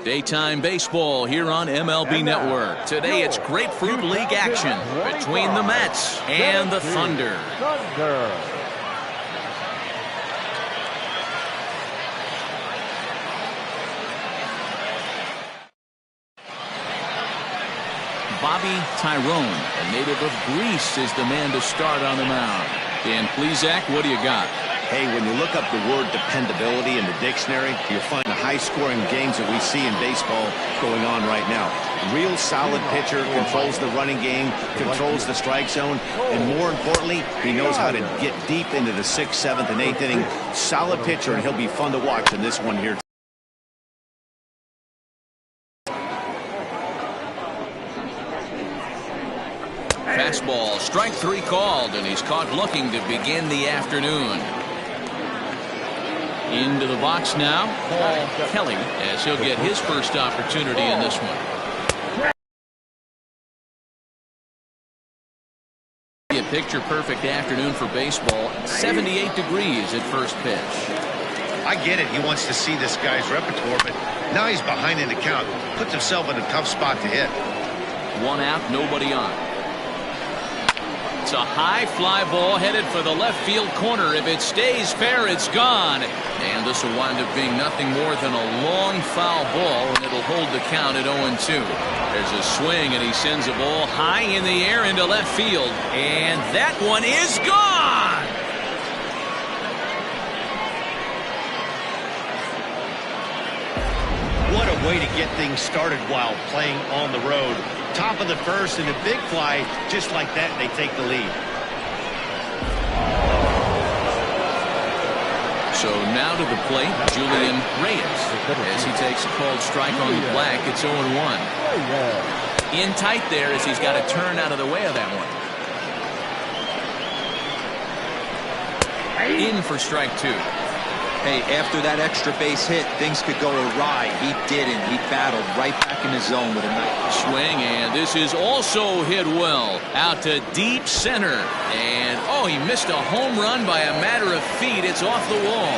Daytime baseball here on MLB Network. Today it's Grapefruit League action between the Mets and the Thunder. Bobby Tyrone, a native of Greece, is the man to start on the mound. Dan Plesac, what do you got? Hey, when you look up the word dependability in the dictionary, you'll find the high-scoring games that we see in baseball going on right now. Real solid pitcher, controls the running game, controls the strike zone, and more importantly, he knows how to get deep into the 6th, 7th, and 8th inning. Solid pitcher, and he'll be fun to watch in this one here. Fastball, strike 3 called, and he's caught looking to begin the afternoon. Into the box now, Paul Kelly, as he'll get his first opportunity in this one. A picture-perfect afternoon for baseball. 78 degrees at first pitch. I get it. He wants to see this guy's repertoire, but now he's behind in the count. Puts himself in a tough spot to hit. 1 out, nobody on. It's a high fly ball headed for the left field corner. If it stays fair, it's gone. And this will wind up being nothing more than a long foul ball, and it'll hold the count at 0-2. There's a swing, and he sends a ball high in the air into left field. And that one is gone! What a way to get things started while playing on the road. Top of the first and a big fly. Just like that, they take the lead. So now to the plate, Julian Reyes. As he takes a called strike on the black, it's 0-1. In tight there as he's got to turn out of the way of that one. In for strike 2. Hey, after that extra base hit, things could go awry. He didn't. He battled right back in his zone with a nice swing, and this is also hit well out to deep center. And oh, he missed a home run by a matter of feet. It's off the wall.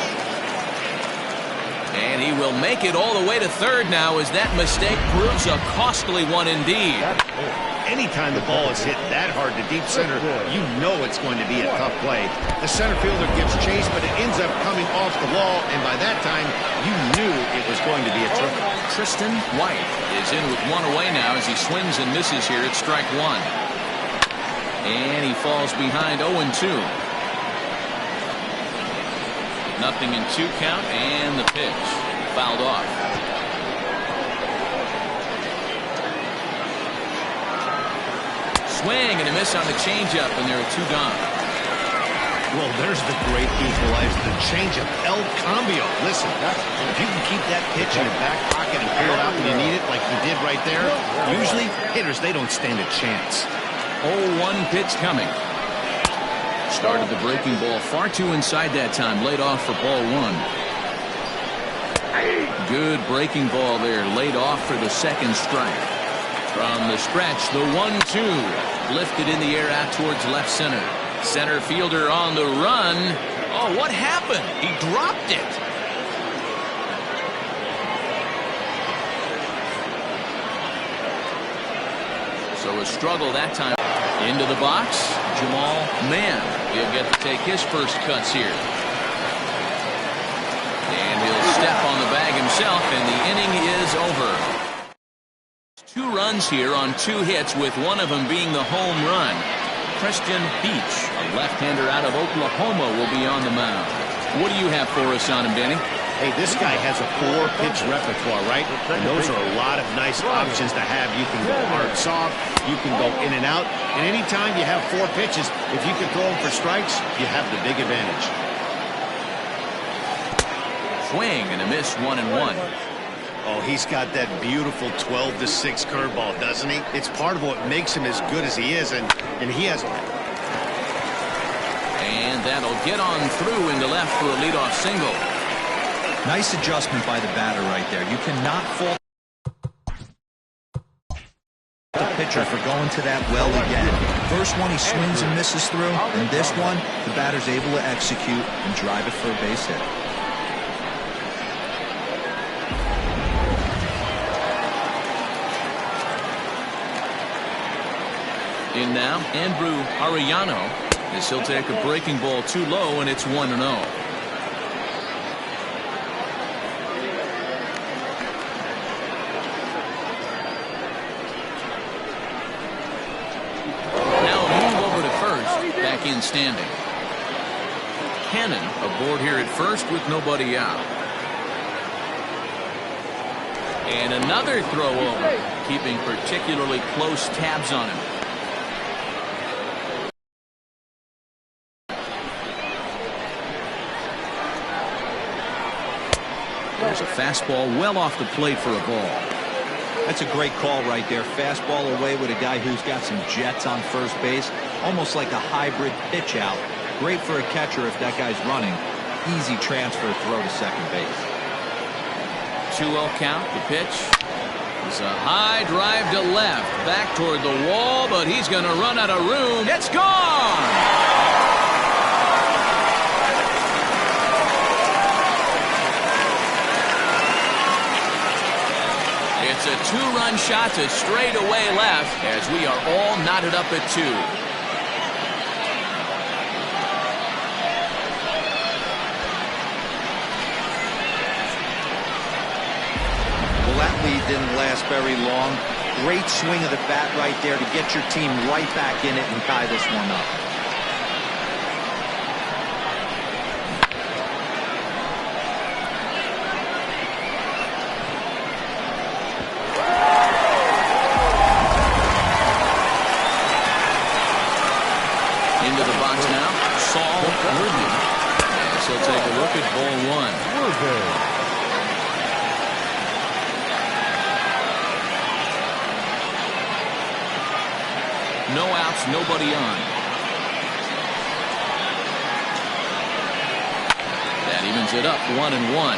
And he will make it all the way to third now as that mistake proves a costly one indeed. Anytime the ball is hit that hard to deep center, you know it's going to be a tough play. The center fielder gives chase, but it ends up coming off the wall, and by that time, you knew it was going to be a triple. Tristan White is in with 1 away now as he swings and misses here at strike 1. And he falls behind 0-2. Nothing in 2 count, and the pitch fouled off. Swing and a miss on the changeup, and there are 2 gone. Well, there's the great equalizer, the changeup, El Cambio. Listen, if you can keep that pitch in your back pocket and pull it out when you need it, like he did right there, usually hitters, they don't stand a chance. 0-1 pitch coming. Started the breaking ball far too inside that time, laid off for ball 1. Good breaking ball there, laid off for the 2nd strike. From the stretch, the 1-2. Lifted in the air out towards left center. Center fielder on the run. Oh, what happened? He dropped it. So a struggle that time. Into the box, Jamal Mann. He'll get to take his first cuts here. And he'll step on the bag himself, and the inning is over. 2 runs here on 2 hits, with one of them being the home run. Christian Beach, a left-hander out of Oklahoma, will be on the mound. What do you have for us on him, Danny? Hey, this guy has a 4-pitch repertoire, right? And those are a lot of nice options to have. You can go hard, soft, you can go in and out. And anytime you have 4 pitches, if you can throw them for strikes, you have the big advantage. Swing and a miss, 1-1. Oh, he's got that beautiful 12-6 curveball, doesn't he? It's part of what makes him as good as he is, and he has. And that'll get on through into left for a leadoff single. nice adjustment by the batter right there. You cannot fault the pitcher for going to that well again. First one he swings and misses through, and this one the batter's able to execute and drive it for a base hit. in now, Andrew Ariano, as he'll take a breaking ball too low, and it's 1-0. Back in standing. Cannon aboard here at first with nobody out. And another throw over, keeping particularly close tabs on him. There's a fastball well off the plate for a ball. That's a great call right there. Fastball away with a guy who's got some jets on first base. Almost like a hybrid pitch out. Great for a catcher if that guy's running. Easy transfer throw to second base. 2-0 count. The pitch is a high drive to left. Back toward the wall, but he's going to run out of room. It's gone! It's a two-run shot to straightaway left as we are all knotted up at 2. Well, that lead didn't last very long. Great swing of the bat right there to get your team right back in it and tie this one up. Into the box now, Saul Woodley. As he'll take a look at ball 1. No outs, nobody on. That evens it up, 1-1.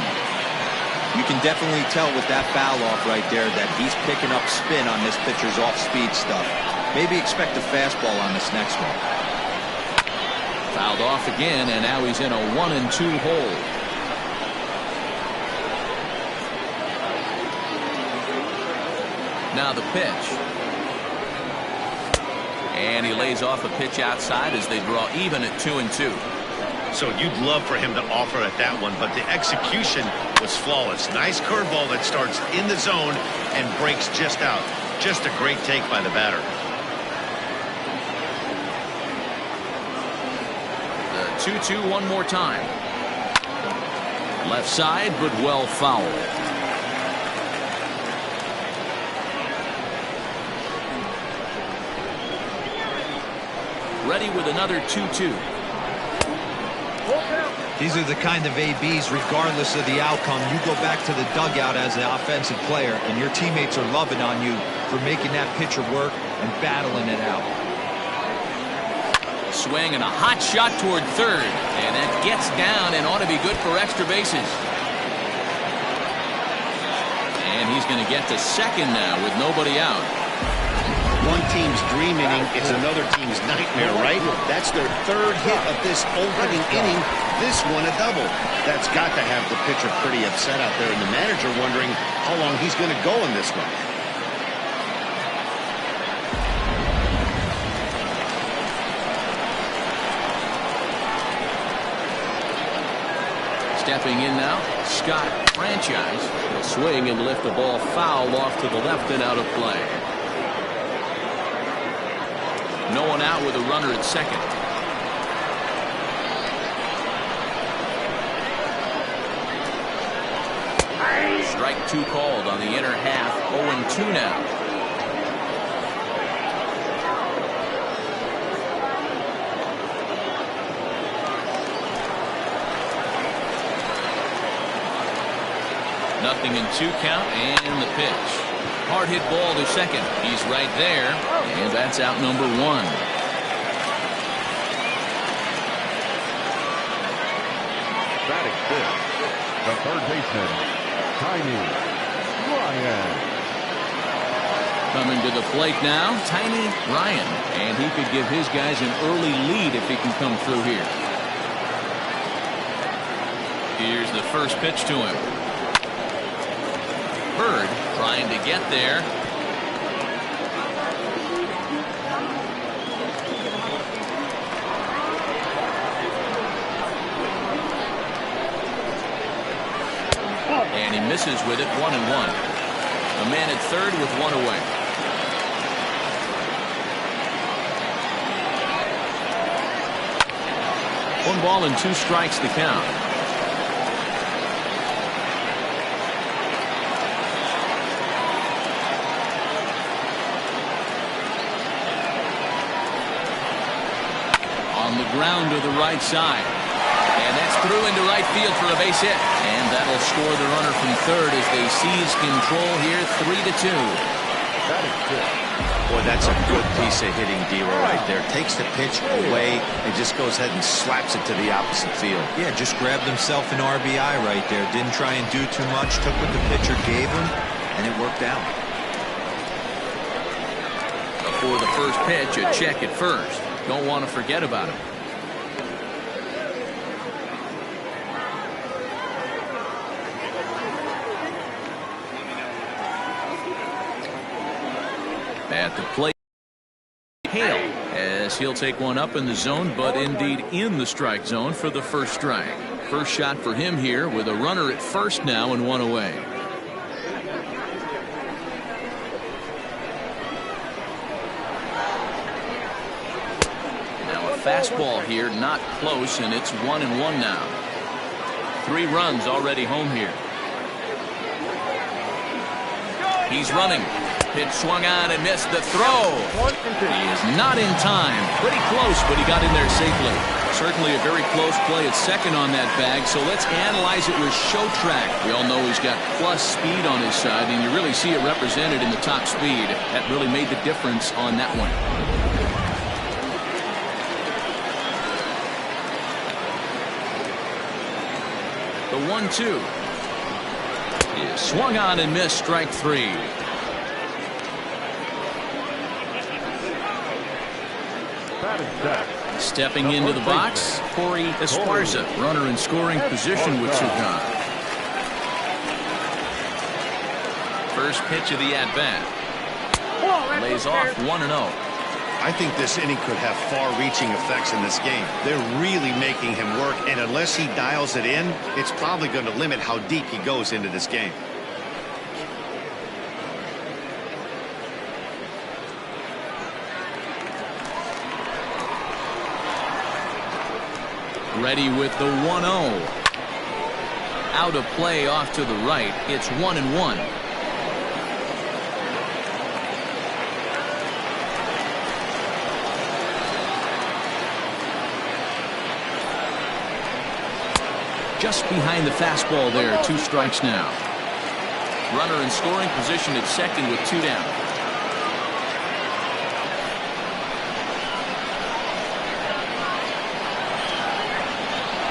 You can definitely tell with that foul off right there that he's picking up spin on this pitcher's off-speed stuff. Maybe expect a fastball on this next one. Fouled off again, and now he's in a 1-2 hole. Now the pitch. And he lays off a pitch outside as they draw even at 2-2. So you'd love for him to offer at that one, but the execution was flawless. Nice curveball that starts in the zone and breaks just out. Just a great take by the batter. The 2-2 one more time. Left side, but well fouled. Ready with another 2-2. These are the kind of ABs, regardless of the outcome. You go back to the dugout as an offensive player, and your teammates are loving on you for making that pitcher work and battling it out. Swing and a hot shot toward third. And that gets down and ought to be good for extra bases. And he's going to get to second now with nobody out. One team's dream inning is another team's nightmare, right? That's their third hit of this opening inning. This one a double. That's got to have the pitcher pretty upset out there, and the manager wondering how long he's going to go in this one. Stepping in now, Scott Franchise will swing and lift the ball foul off to the left and out of play. No one out with a runner at second. Strike 2 called on the inner half. 0-2 now. Nothing in 2 count, and the pitch. Hard hit ball to second. He's right there, and that's out number 1. Batting fifth, the third baseman, Tiny Ryan. Coming to the plate now, Tiny Ryan, and he could give his guys an early lead if he can come through here. Here's the first pitch to him. Bird trying to get there. he misses with it. 1-1. A man at third with one away. One ball and 2 strikes to count. On the ground to the right side. And that's through into right field for a base hit. And that'll score the runner from third as they seize control here, 3-2. Boy, that's a good piece of hitting, D-Roy, right there. Takes the pitch away and just goes ahead and slaps it to the opposite field. Yeah, just grabbed himself an RBI right there. Didn't try and do too much. Took what the pitcher gave him, and it worked out. Before the first pitch, a check at first. Don't want to forget about him. At the plate, Hale, as he'll take one up in the zone, but indeed in the strike zone for the first strike. First shot for him here with a runner at first now and one away. Now a fastball here, not close, and it's 1-1 now. 3 runs already home here. He's running. Pitch swung on and missed the throw. He is not in time. Pretty close, but he got in there safely. Certainly a very close play at second on that bag, so let's analyze it with Show Track. We all know he's got plus speed on his side, and you really see it represented in the top speed. That really made the difference on that one. The 1-2 is swung on and missed, strike 3. Stepping into the box, Corey Esparza, runner in scoring position with 2 gone. First pitch of the at-bat. Lays off 1-0. I think this inning could have far-reaching effects in this game. They're really making him work, and unless he dials it in, it's probably going to limit how deep he goes into this game. Ready with the 1-0. Out of play off to the right. It's 1-1. Just behind the fastball there. 2 strikes now. Runner in scoring position at second with 2 down.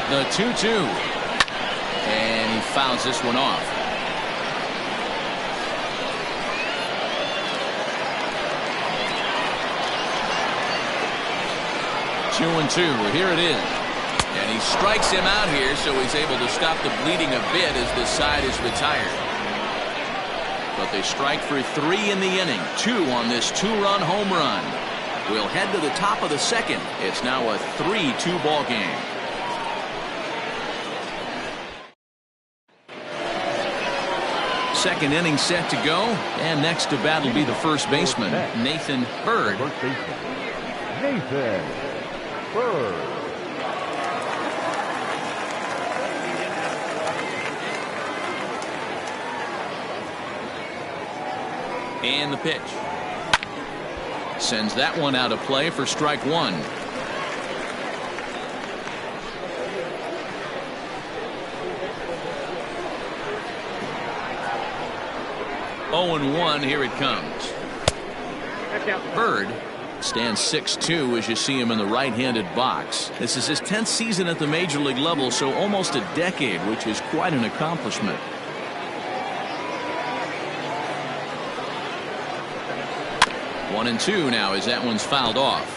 The 2-2. And he fouls this one off. Two and 2. Here it is. And he strikes him out here, so he's able to stop the bleeding a bit as this side is retired. But they strike for 3 in the inning. 2 on this 2-run home run. We'll head to the top of the second. It's now a 3-2 ball game. Second inning set to go, and next to bat will be the first baseman, Nathan Bird. Nathan Bird. And the pitch. Sends that one out of play for strike 1. Oh and 1, here it comes. Bird stands 6'2" as you see him in the right-handed box. This is his 10th season at the major league level, so almost a decade, which is quite an accomplishment. One and 2 now as that one's fouled off.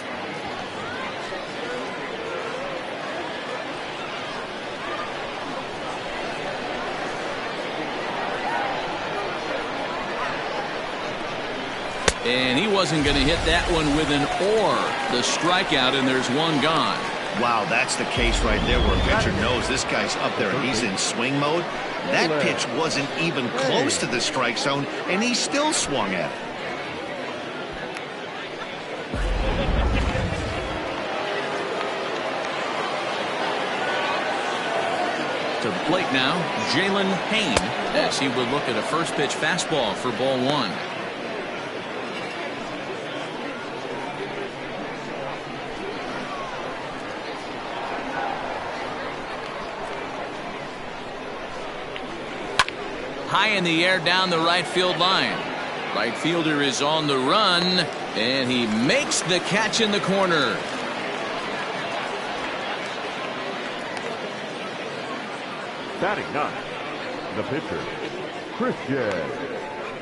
And he wasn't going to hit that one with an or. The strikeout, and there's one gone. Wow, that's the case right there where a pitcher knows this guy's up there and he's in swing mode. That pitch wasn't even close to the strike zone, and he still swung at it. To the plate now, Jalen Payne, as he would look at a first pitch fastball for ball one. High in the air down the right field line. Right fielder is on the run, and he makes the catch in the corner. Batting ninth, the pitcher, Christian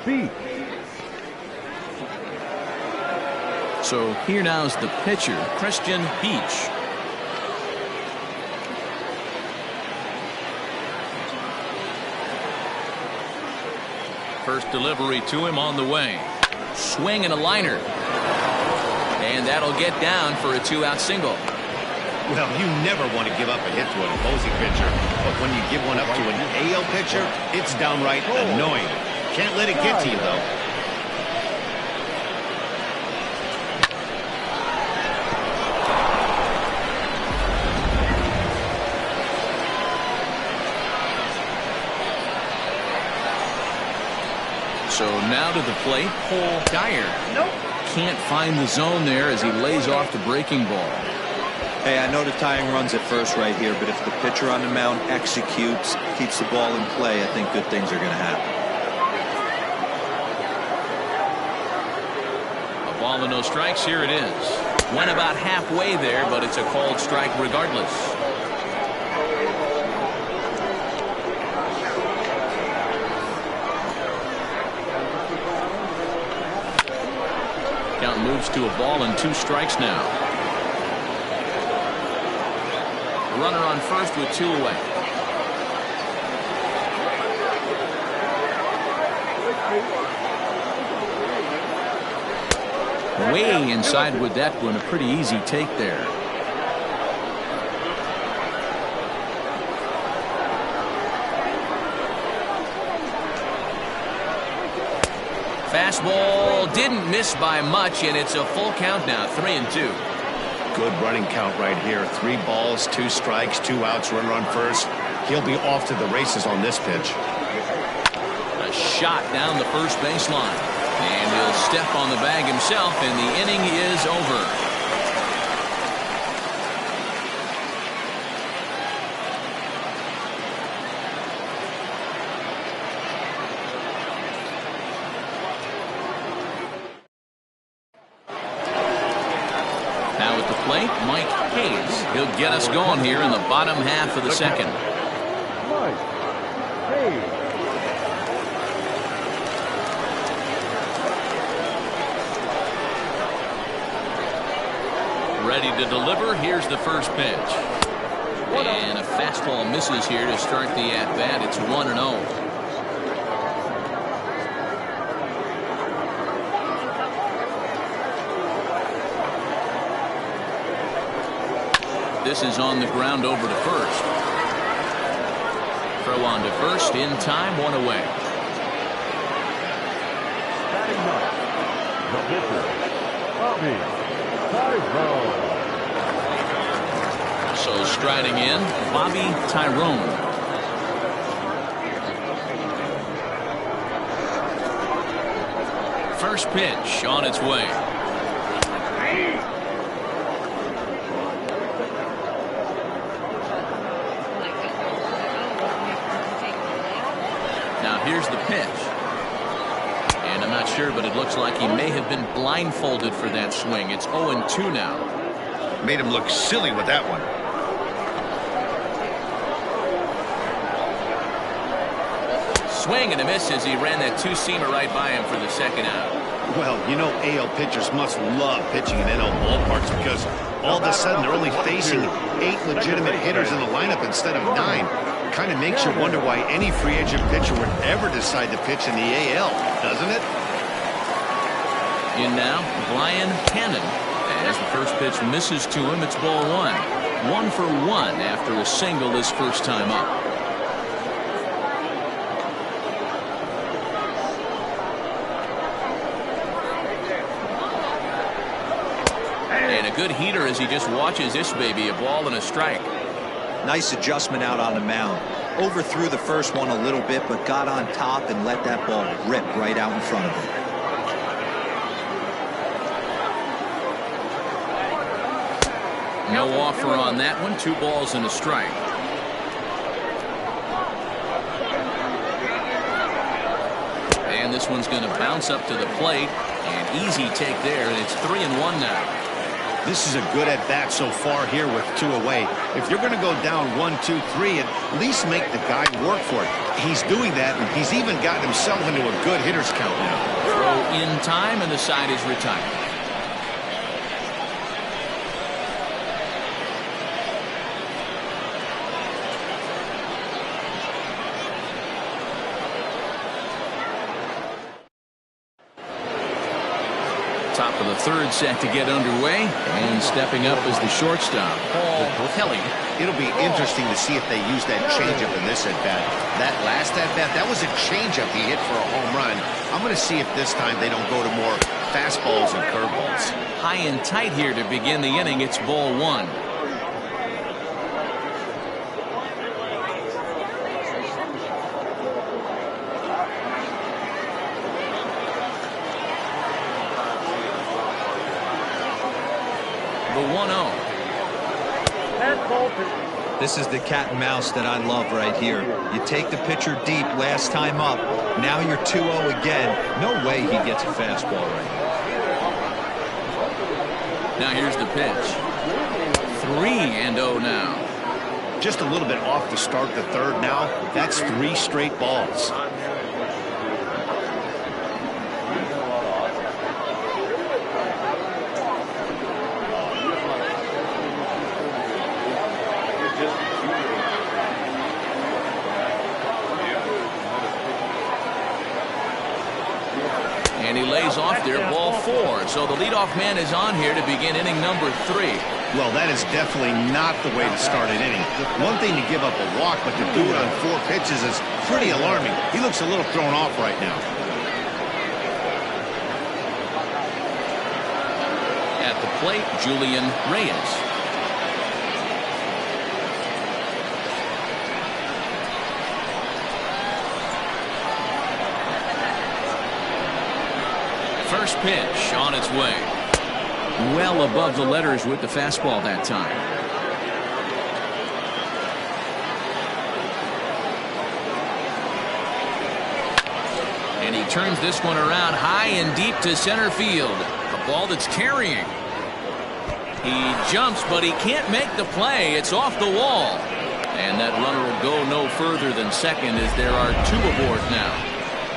Beach. So here now is the pitcher, Christian Beach. First delivery to him on the way. Swing and a liner. And that'll get down for a 2-out single. Well, you never want to give up a hit to an opposing pitcher, but when you give one up to an AL pitcher, it's downright annoying. Can't let it get to you, though. So now to the plate, Paul Geyer. Can't find the zone there as he lays off the breaking ball. Hey, I know the tying runs at first right here, but if the pitcher on the mound executes, keeps the ball in play, I think good things are going to happen. A ball and no strikes. Here it is. Went about halfway there, but it's a called strike regardless. Count moves to a ball and 2 strikes now. Runner on first with 2 away. Way inside with that one. A pretty easy take there. Fastball didn't miss by much, and it's a full count now. 3-2. Good running count right here. 3 balls, 2 strikes, 2 outs, runner on first. He'll be off to the races on this pitch. A shot down the first baseline. And he'll step on the bag himself, and the inning is over. Now at the plate, Mike Hayes. He'll get us going here in the bottom half of the second. Mike Hayes. Ready to deliver. Here's the first pitch. And a fastball misses here to start the at-bat. It's 1-0. This is on the ground over to first. Throw on to first in time, 1 away. Batting ninth, the pitcher, Bobby Tyrone. So striding in, Bobby Tyrone. First pitch on its way. Now here's the pitch. And I'm not sure, but it looks like he may have been blindfolded for that swing. It's 0-2 now. Made him look silly with that one. Swing and a miss as he ran that 2-seamer right by him for the second out. Well, you know AL pitchers must love pitching in NL ballparks because all of a sudden they're only facing 8 legitimate hitters in the lineup instead of 9. Kind of makes you wonder why any free agent pitcher would ever decide to pitch in the AL, doesn't it? In now, Brian Cannon. As the first pitch misses to him, it's ball 1. 1 for 1 after a single his first time up. And a good heater as he just watches this baby, a ball and a strike. Nice adjustment out on the mound. Overthrew the first one a little bit, but got on top and let that ball rip right out in front of him. No offer on that one. 2 balls and a strike. And this one's going to bounce up to the plate. An easy take there, and it's 3-1 now. This is a good at-bat so far here with 2 away. If you're going to go down 1, 2, 3, at least make the guy work for it. He's doing that, and he's even gotten himself into a good hitter's count now. Throw in time, and the side is retired. Top of the 3rd set to get underway, and stepping up is the shortstop, Paul Kelly. It'll be interesting to see if they use that changeup in this at-bat. That last at-bat, that was a changeup he hit for a home run. I'm going to see if this time they don't go to more fastballs and curveballs. High and tight here to begin the inning. It's ball 1. The 1-0. This is the cat and mouse that I love right here. You take the pitcher deep last time up. Now you're 2-0 again. No way he gets a fastball right now. Now here's the pitch. 3-0 now. Just a little bit off to start the 3rd now. That's 3 straight balls. And he lays off there, ball 4. So the leadoff man is on here to begin inning number 3. Well, that is definitely not the way to start an inning. One thing to give up a walk, but to do it on 4 pitches is pretty alarming. He looks a little thrown off right now. At the plate, Julian Reyes. First pitch on its way. Well above the letters with the fastball that time. And he turns this one around high and deep to center field. A ball that's carrying. He jumps, but he can't make the play. It's off the wall. And that runner will go no further than second as there are 2 aboard now.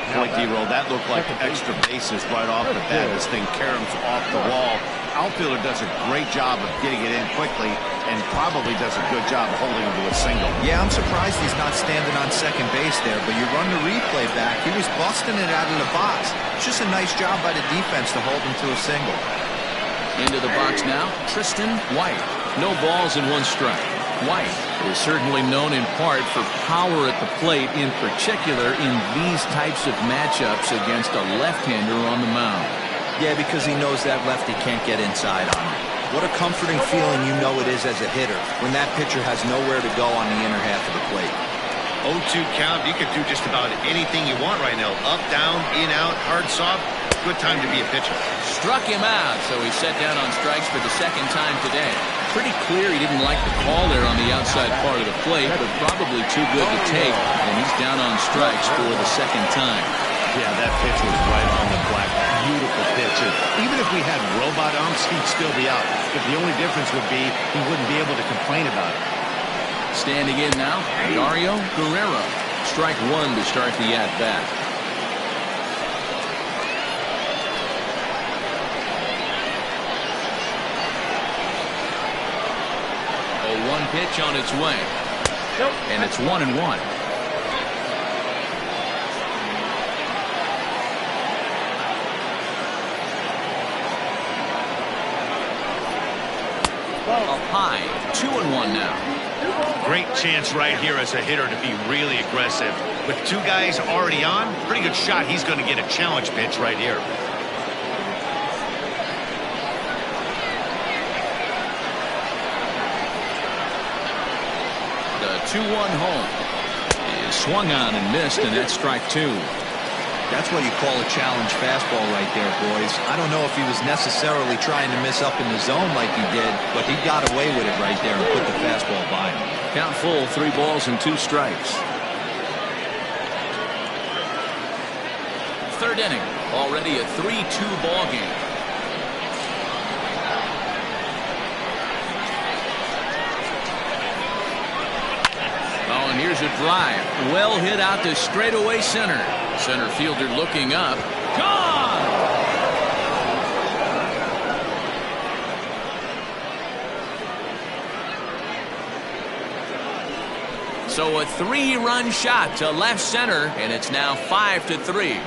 Point D-roll, that looked like extra bases right off the bat. This thing caroms off the wall. Outfielder does a great job of getting it in quickly and probably does a good job holding him to a single. Yeah, I'm surprised he's not standing on second base there, but you run the replay back. He was busting it out of the box. It's just a nice job by the defense to hold him to a single. Into the box now, Tristan White. No balls and 1 strike. White is certainly known in part for power at the plate, in particular in these types of matchups against a left-hander on the mound. Yeah, because he knows that lefty can't get inside on him. What a comforting feeling you know it is as a hitter when that pitcher has nowhere to go on the inner half of the plate. 0-2 count, you could do just about anything you want right now. Up, down, in, out, hard, soft. Good time to be a pitcher. Struck him out, so he's set down on strikes for the 2nd time today. Pretty clear he didn't like the call there on the outside part of the plate, but probably too good to take, and he's down on strikes for the 2nd time. Yeah, that pitch was right on the black. Beautiful pitch. Even if we had robot umps, he'd still be out. But the only difference would be he wouldn't be able to complain about it. Standing in now, Dario Guerrero. Strike 1 to start the at-bat. A 1 pitch on its way. And it's 1-1. Up high, 2-1 now. Great chance right here as a hitter to be really aggressive. With two guys already on, pretty good shot he's going to get a challenge pitch right here. The 2-1 home. He swung on and missed, and that's strike 2. That's what you call a challenge fastball right there, boys. I don't know if he was necessarily trying to miss up in the zone like he did, but he got away with it right there and put the fastball by him. Count full, 3 balls and 2 strikes. Third inning, already a 3-2 ball game. Oh, and here's a drive. Well hit out to straightaway center. Center fielder looking up. Gone! So a 3-run shot to left center, and it's now 5-3.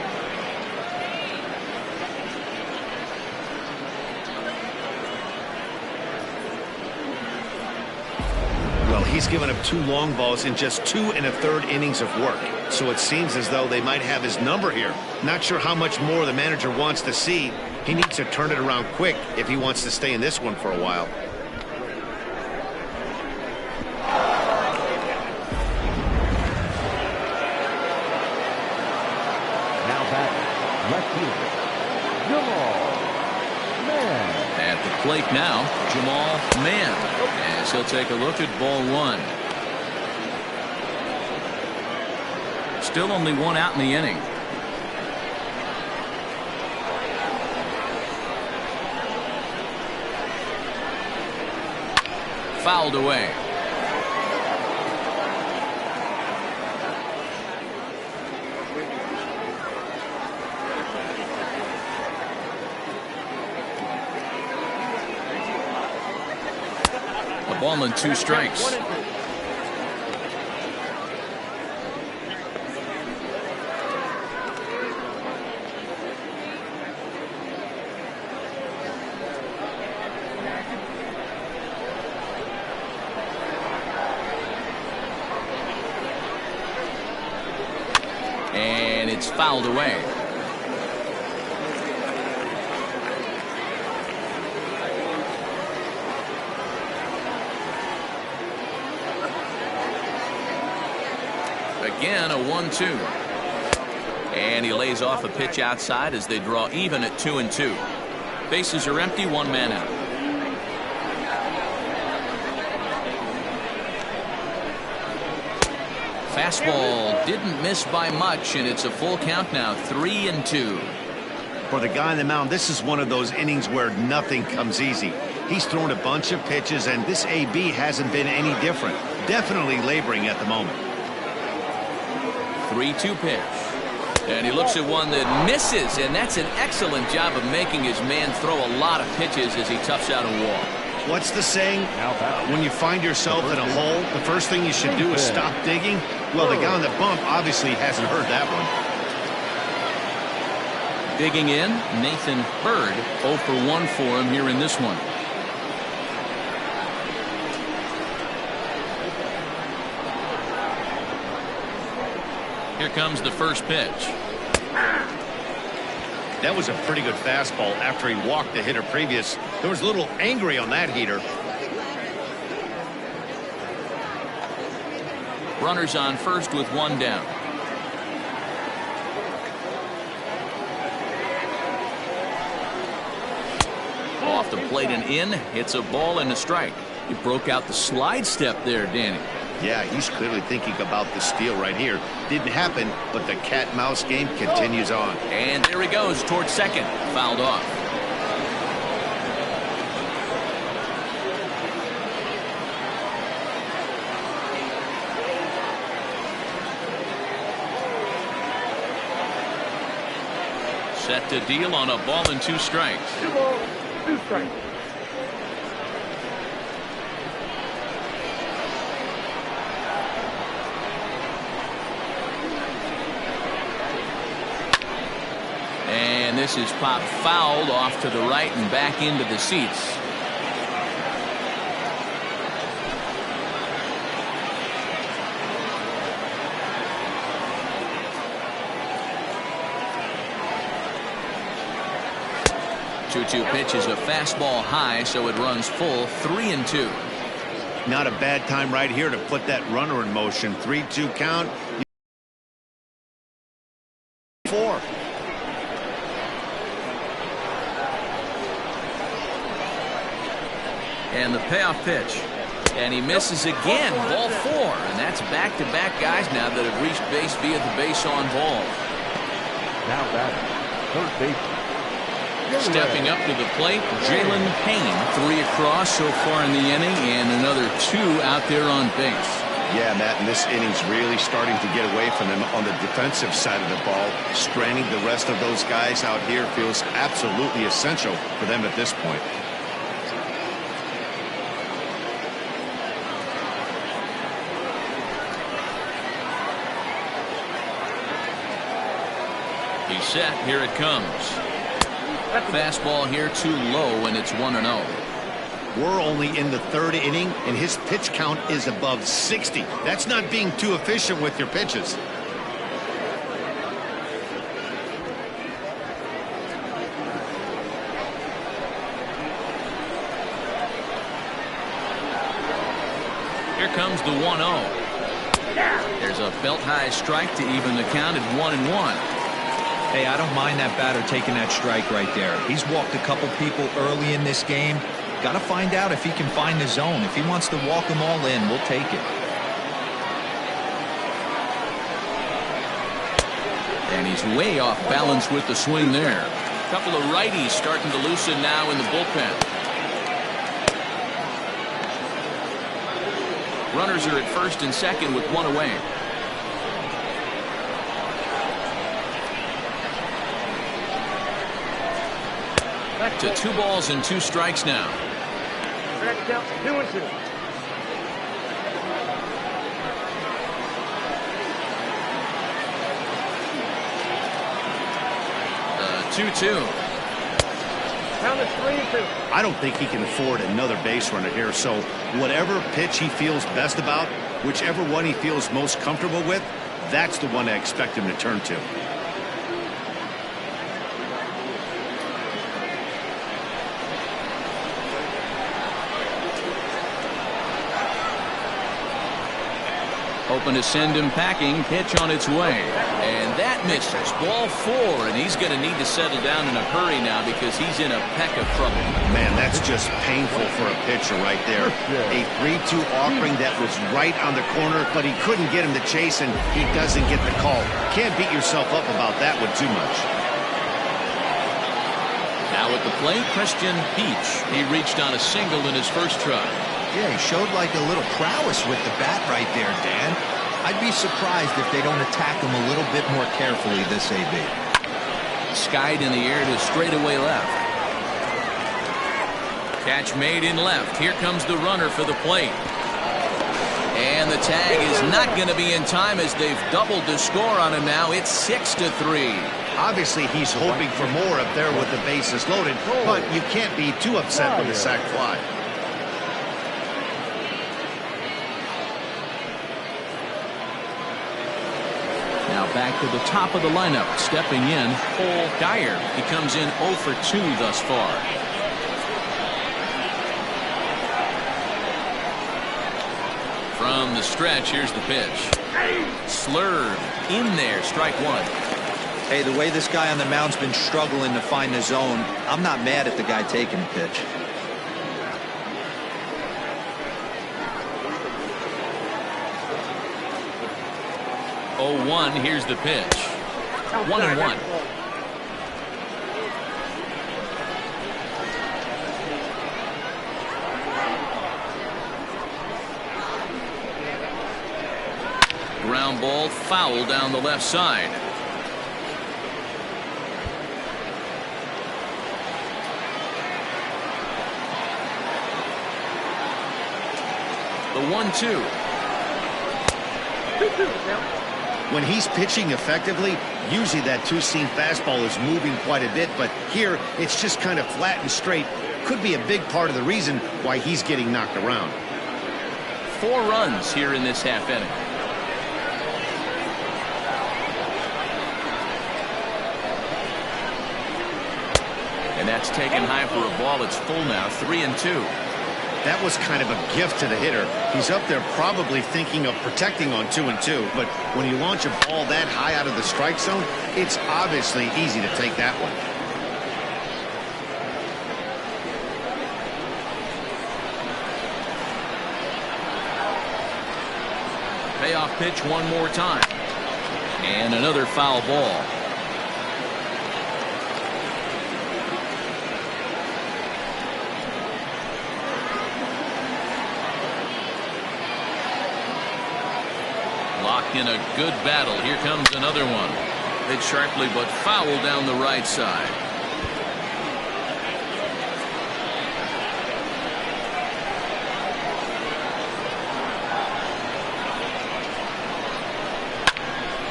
Well, he's given up 2 long balls in just 2 1/3 innings of work. So it seems as though they might have his number here. Not sure how much more the manager wants to see. He needs to turn it around quick if he wants to stay in this one for a while. Now back, left fielder, Jamal Mann. At the plate now, Jamal Mann, as he'll take a look at ball 1. Still only 1 out in the inning. Fouled away. A ball and 2 strikes. And it's fouled away. Again, a 1-2. And he lays off a pitch outside as they draw even at 2-2. Bases are empty, 1 man out. Fastball didn't miss by much, and it's a full count now, 3-2. For the guy on the mound, this is one of those innings where nothing comes easy. He's thrown a bunch of pitches, and this AB hasn't been any different. Definitely laboring at the moment. 3-2 pitch. And he looks at one that misses, and that's an excellent job of making his man throw a lot of pitches as he toughs out a wall. What's the saying? When you find yourself in a hole, the first thing you should do is stop digging. Well, the guy on the bump obviously hasn't heard that one. Digging in, Nathan Bird, 0 for 1 for him here in this one. Here comes the first pitch. That was a pretty good fastball after he walked the hitter previous. There was a little angry on that heater. Runners on first with 1 down. Off the plate and in. It's a ball and a strike. He broke out the slide step there, Danny. Yeah, he's clearly thinking about the steal right here. Didn't happen, but the cat-mouse game continues on. And there he goes towards second. Fouled off. Set to deal on a ball and 2 strikes. 2 balls, 2 strikes. And this is popped fouled off to the right and back into the seats. 2-2 pitch is a fastball high, so it runs full 3-2. Not a bad time right here to put that runner in motion. 3-2 count. 4. And the payoff pitch. And he misses again. Ball 4. And that's back-to-back guys now that have reached base via the base on ball. Now batting, third baseman. Stepping up to the plate, Jalen Payne. 3 across so far in the inning, and another 2 out there on base. Yeah, Matt, and this inning's really starting to get away from him on the defensive side of the ball. Stranding the rest of those guys out here feels absolutely essential for them at this point. He's set. Here it comes. Fastball here too low, and it's 1-0. We're only in the 3rd inning, and his pitch count is above 60. That's not being too efficient with your pitches. Here comes the 1-0. There's a belt-high strike to even the count at 1-1. Hey, I don't mind that batter taking that strike right there. He's walked a couple people early in this game. Got to find out if he can find the zone. If he wants to walk them all in, we'll take it. And he's way off balance with the swing there. A couple of righties starting to loosen now in the bullpen. Runners are at first and second with 1 away. Back to 2 balls and 2 strikes now. That counts 2-2. 2-2. Count is 3-2. I don't think he can afford another base runner here, so whatever pitch he feels best about, whichever one he feels most comfortable with, that's the one I expect him to turn to. Hoping to send him packing. Pitch on its way. And that misses. Ball 4. And he's going to need to settle down in a hurry now because he's in a peck of trouble. Man, that's just painful for a pitcher right there. A 3-2 offering that was right on the corner, but he couldn't get him to chase, and he doesn't get the call. Can't beat yourself up about that one too much. Now at the plate, Christian Peach. He reached on a single in his first try. Yeah, he showed like a little prowess with the bat right there, Dan. I'd be surprised if they don't attack him a little bit more carefully this AB. Skied in the air to straightaway left. Catch made in left. Here comes the runner for the plate. And the tag is not going to be in time as they've doubled the score on him now. It's 6-3. Obviously, he's hoping for more up there with the bases loaded, but you can't be too upset with a sac fly. Now back to the top of the lineup. Stepping in, Cole Dyer. He comes in 0 for 2 thus far. From the stretch, here's the pitch. Slurve in there, strike 1. Hey, the way this guy on the mound's been struggling to find the zone, I'm not mad at the guy taking the pitch. Oh, 1, here's the pitch. 1-1. Ground ball foul down the left side. The 1-2. When he's pitching effectively, usually that two-seam fastball is moving quite a bit, but here it's just kind of flat and straight. Could be a big part of the reason why he's getting knocked around. 4 runs here in this half inning. And that That's taken high for a ball. It's full now, 3-2. That was kind of a gift to the hitter. He's up there probably thinking of protecting on 2-2, but when you launch a ball that high out of the strike zone, it's obviously easy to take that one. Payoff pitch one more time. And another foul ball. Locked in a good battle. Here comes another one. Hit sharply but foul down the right side.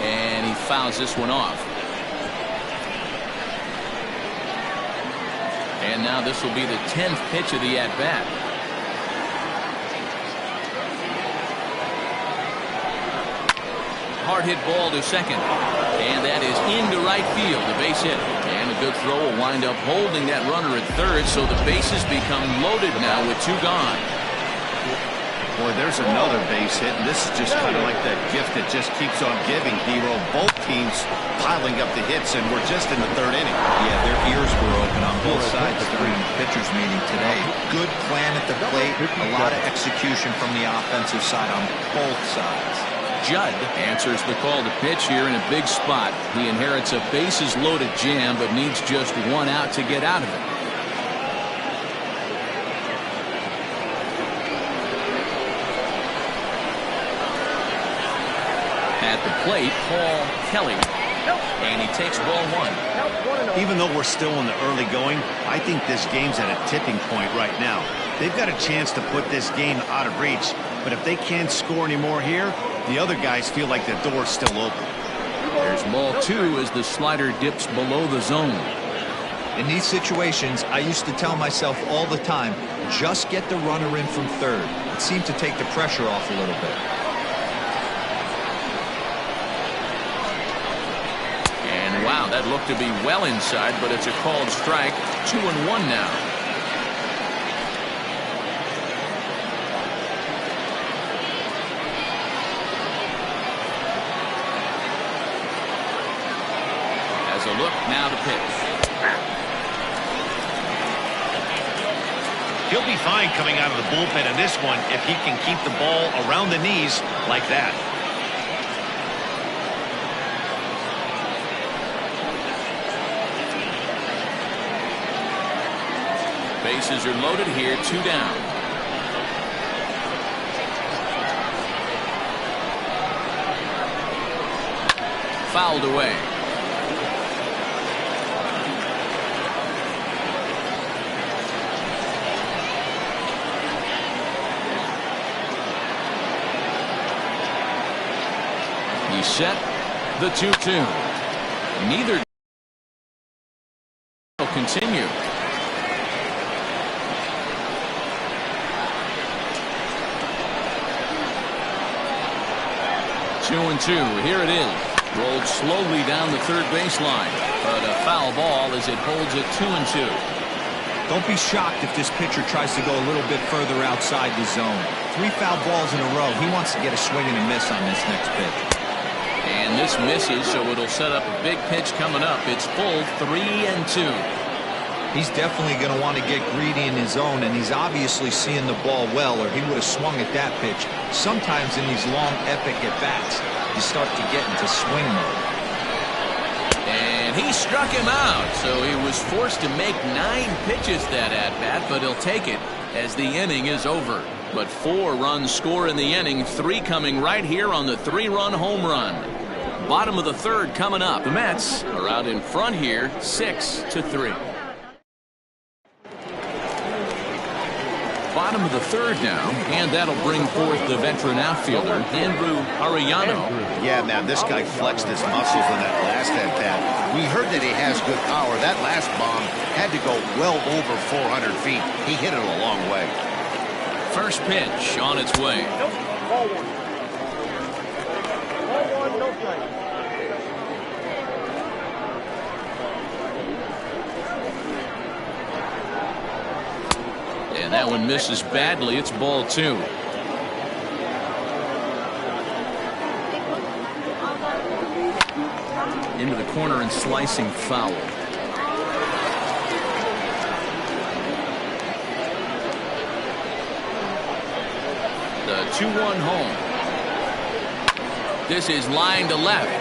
And he fouls this one off. And now this will be the 10th pitch of the at-bat. Hard hit ball to second. And that is into right field. A base hit. And a good throw will wind up holding that runner at third, so the bases become loaded now with 2 gone. Boy, there's another base hit, and this is just kind of like that gift that just keeps on giving, Hero. Both teams piling up the hits, and we're just in the 3rd inning. Yeah, their ears were open on both sides during the pitchers meeting today. Good plan at the plate, a lot of execution from the offensive side on both sides. Judd answers the call to pitch here in a big spot. He inherits a bases loaded jam, but needs just 1 out to get out of it. At the plate, Paul Kelly. And he takes ball 1. Even though we're still in the early going, I think this game's at a tipping point right now. They've got a chance to put this game out of reach, but if they can't score any more here, the other guys feel like the door's still open. There's ball 2 as the slider dips below the zone. In these situations, I used to tell myself all the time, just get the runner in from third. It seemed to take the pressure off a little bit. And wow, that looked to be well inside, but it's a called strike. 2-1 now. As a look now to pitch. He'll be fine coming out of the bullpen in this one if he can keep the ball around the knees like that. Bases are loaded here, 2 down. Fouled away. He set the 2-2. Neither will continue. 2-2. Here it is. Rolled slowly down the third baseline, but a foul ball as it holds it 2-2. Don't be shocked if this pitcher tries to go a little bit further outside the zone. 3 foul balls in a row. He wants to get a swing and a miss on this next pitch. And this misses, so it'll set up a big pitch coming up. It's full 3-2. He's definitely going to want to get greedy in his zone, and he's obviously seeing the ball well, or he would have swung at that pitch. Sometimes in these long, epic at-bats, you start to get into swing mode. And he struck him out, so he was forced to make 9 pitches that at-bat, but he'll take it as the inning is over. But 4 runs score in the inning, 3 coming right here on the 3-run home run. Bottom of the 3rd coming up. The Mets are out in front here, 6-3. Bottom of the 3rd now, and that'll bring forth the veteran outfielder, Andrew Arellano. Yeah, man, this guy flexed his muscles in that last at-bat. We heard that he has good power. That last bomb had to go well over 400 feet. He hit it a long way. First pitch on its way. Nope. Ball 1. Ball 1, no strike. And that one misses badly. It's ball 2. Into the corner and slicing foul. The 2-1 home. This is line to left.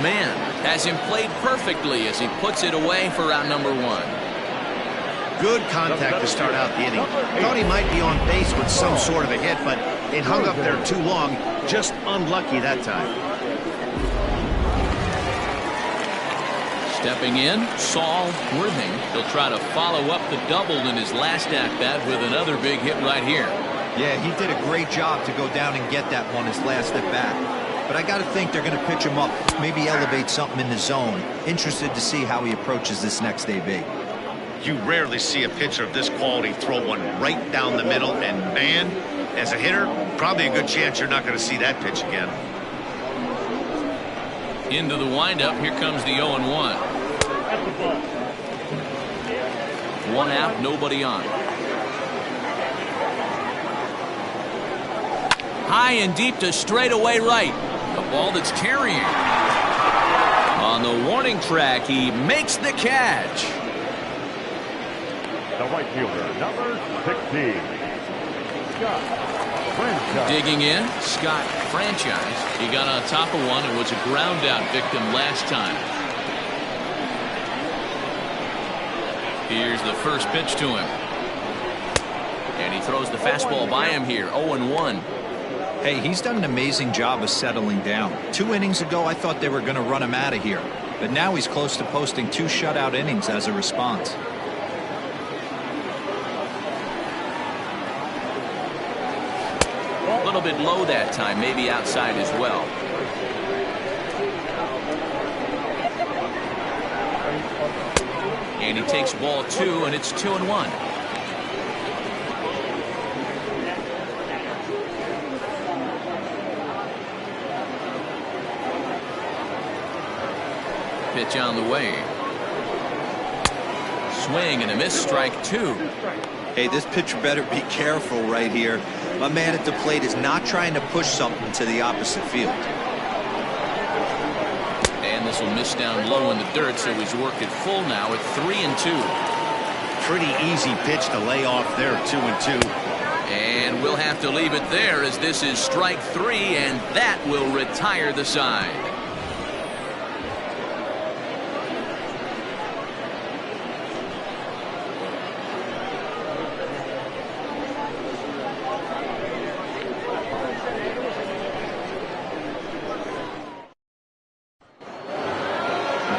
Man has him played perfectly as he puts it away for out number 1. Good contact to start out the inning. Thought he might be on base with some sort of a hit, but it hung up there too long. Just unlucky that time. Stepping in, Saul Worthing. He'll try to follow up the double in his last at-bat with another big hit right here. Yeah, he did a great job to go down and get that one his last at-bat. But I got to think they're going to pitch him up, maybe elevate something in the zone. Interested to see how he approaches this next AB. You rarely see a pitcher of this quality throw one right down the middle, and man, as a hitter, probably a good chance you're not going to see that pitch again. Into the windup, here comes the 0-1. 1 out, nobody on. High and deep to straightaway right. A ball that's carrying. On the warning track, he makes the catch. The right fielder, number 16, Scott Franchise. Digging in, Scott Franchise. He got on top of one and was a ground out victim last time. Here's the first pitch to him. And he throws the fastball by him here. 0-1. Hey, he's done an amazing job of settling down. 2 innings ago, I thought they were going to run him out of here. But now he's close to posting 2 shutout innings as a response. A little bit low that time, maybe outside as well. And he takes ball 2, and it's 2-1. Pitch on the way. Swing and a miss, strike 2. Hey, this pitcher better be careful right here. My man at the plate is not trying to push something to the opposite field. And this will miss down low in the dirt, so he's worked it full now at 3-2. Pretty easy pitch to lay off there, 2-2. And we'll have to leave it there as this is strike 3, and that will retire the side.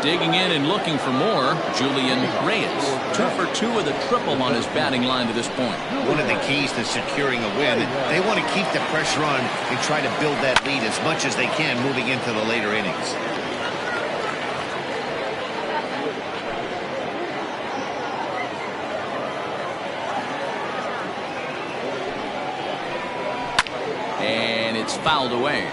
Digging in and looking for more, Julian Reyes. 2 for 2 with a triple on his batting line to this point. One of the keys to securing a win. They want to keep the pressure on and try to build that lead as much as they can moving into the later innings. And it's fouled away.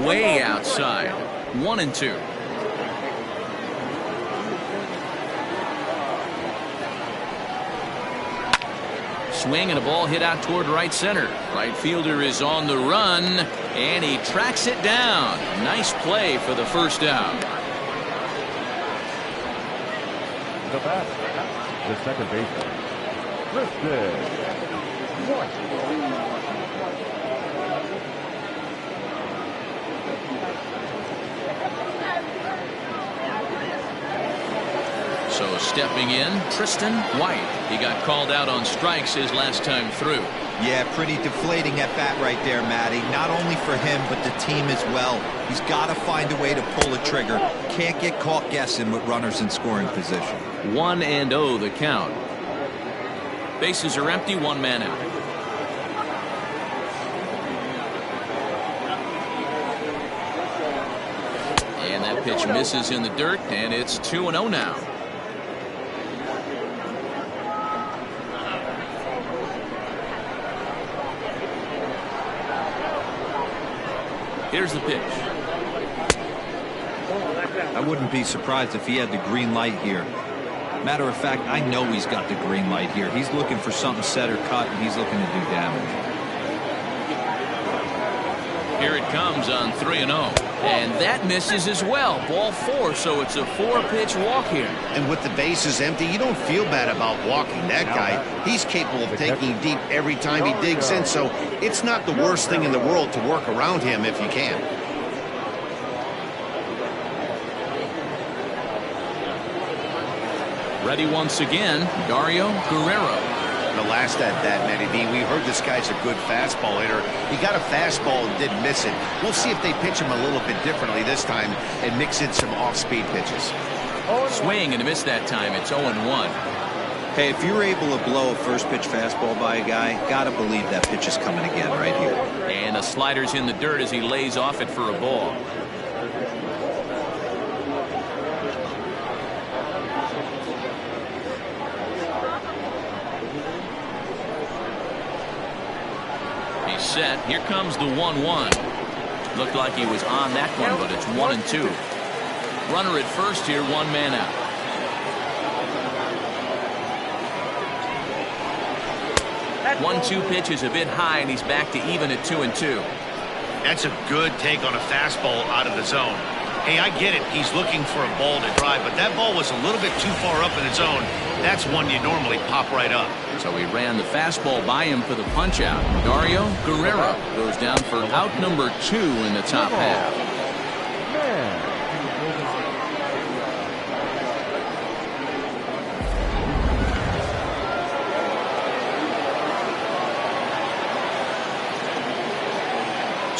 Way outside. 1-2. Swing and a ball hit out toward right center. Right fielder is on the run, and he tracks it down. Nice play for the first out. The batter, the second baseman, Tristan White. So stepping in, Tristan White. He got called out on strikes his last time through. Yeah, pretty deflating at bat right there, Matty. Not only for him, but the team as well. He's got to find a way to pull a trigger. Can't get caught guessing with runners in scoring position. 1-0 the count. Bases are empty, 1 man out. And that pitch misses in the dirt, and it's 2-0 now. Here's the pitch. I wouldn't be surprised if he had the green light here. Matter of fact, I know he's got the green light here. He's looking for something set or cut, and he's looking to do damage. Here it comes on 3-0. And that misses as well. Ball 4, so it's a 4-pitch walk here. And with the bases empty, you don't feel bad about walking that guy. He's capable of taking deep every time he digs in, so it's not the worst thing in the world to work around him if you can. Ready once again, Dario Guerrero. The last at that, Matty B, we heard this guy's a good fastball hitter. He got a fastball and didn't miss it. We'll see if they pitch him a little bit differently this time and mix in some off-speed pitches. Swing and a miss that time. It's 0-1. Hey, if you're able to blow a first pitch fastball by a guy, gotta believe that pitch is coming again right here. And a slider's in the dirt as he lays off it for a ball. Set. Here comes the 1-1. Looked like he was on that one, but it's 1-2. Runner at first here, 1 man out. That 1-2 pitch is a bit high, and he's back to even at 2-2. That's a good take on a fastball out of the zone. Hey, I get it. He's looking for a ball to drive, but that ball was a little bit too far up in the zone. That's one you normally pop right up. So he ran the fastball by him for the punch-out. Dario Guerrero goes down for out number 2 in the top half.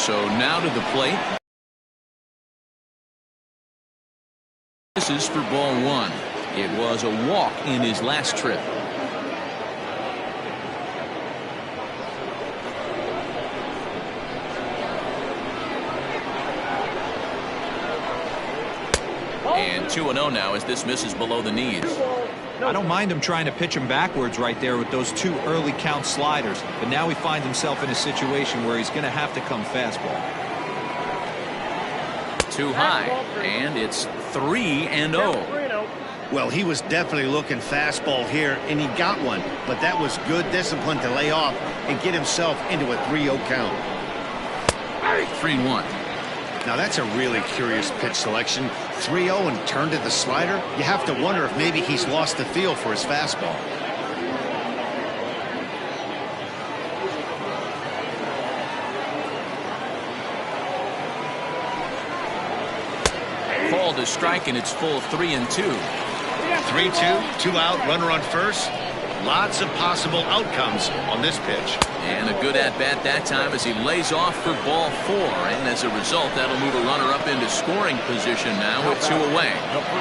So now to the plate. This is for ball 1. It was a walk in his last trip. And 2-0 now as this misses below the knees. I don't mind him trying to pitch him backwards right there with those 2 early count sliders, but now he finds himself in a situation where he's going to have to come fastball. Too high, and it's 3-0. Well, he was definitely looking fastball here, and he got one, but that was good discipline to lay off and get himself into a 3-0 count. 3-1. Now that's a really curious pitch selection. 3-0 and turned at the slider. You have to wonder if maybe he's lost the feel for his fastball. Called a strike, and it's full 3-2. 3-2, 2 out, runner on first. Lots of possible outcomes on this pitch. And a good at-bat that time as he lays off for ball 4. And as a result, that'll move a runner up into scoring position now with 2 away.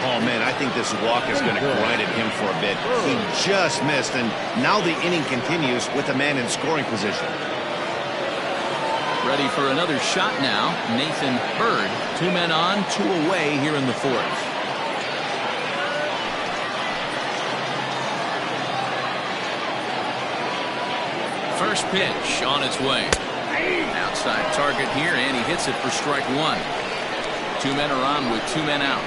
Oh, man, I think this walk is going to grind at him for a bit. He just missed, and now the inning continues with a man in scoring position. Ready for another shot now, Nathan Bird. 2 men on, 2 away here in the 4th. First pitch on its way. Outside target here, and he hits it for strike 1. 2 men are on with 2 men out.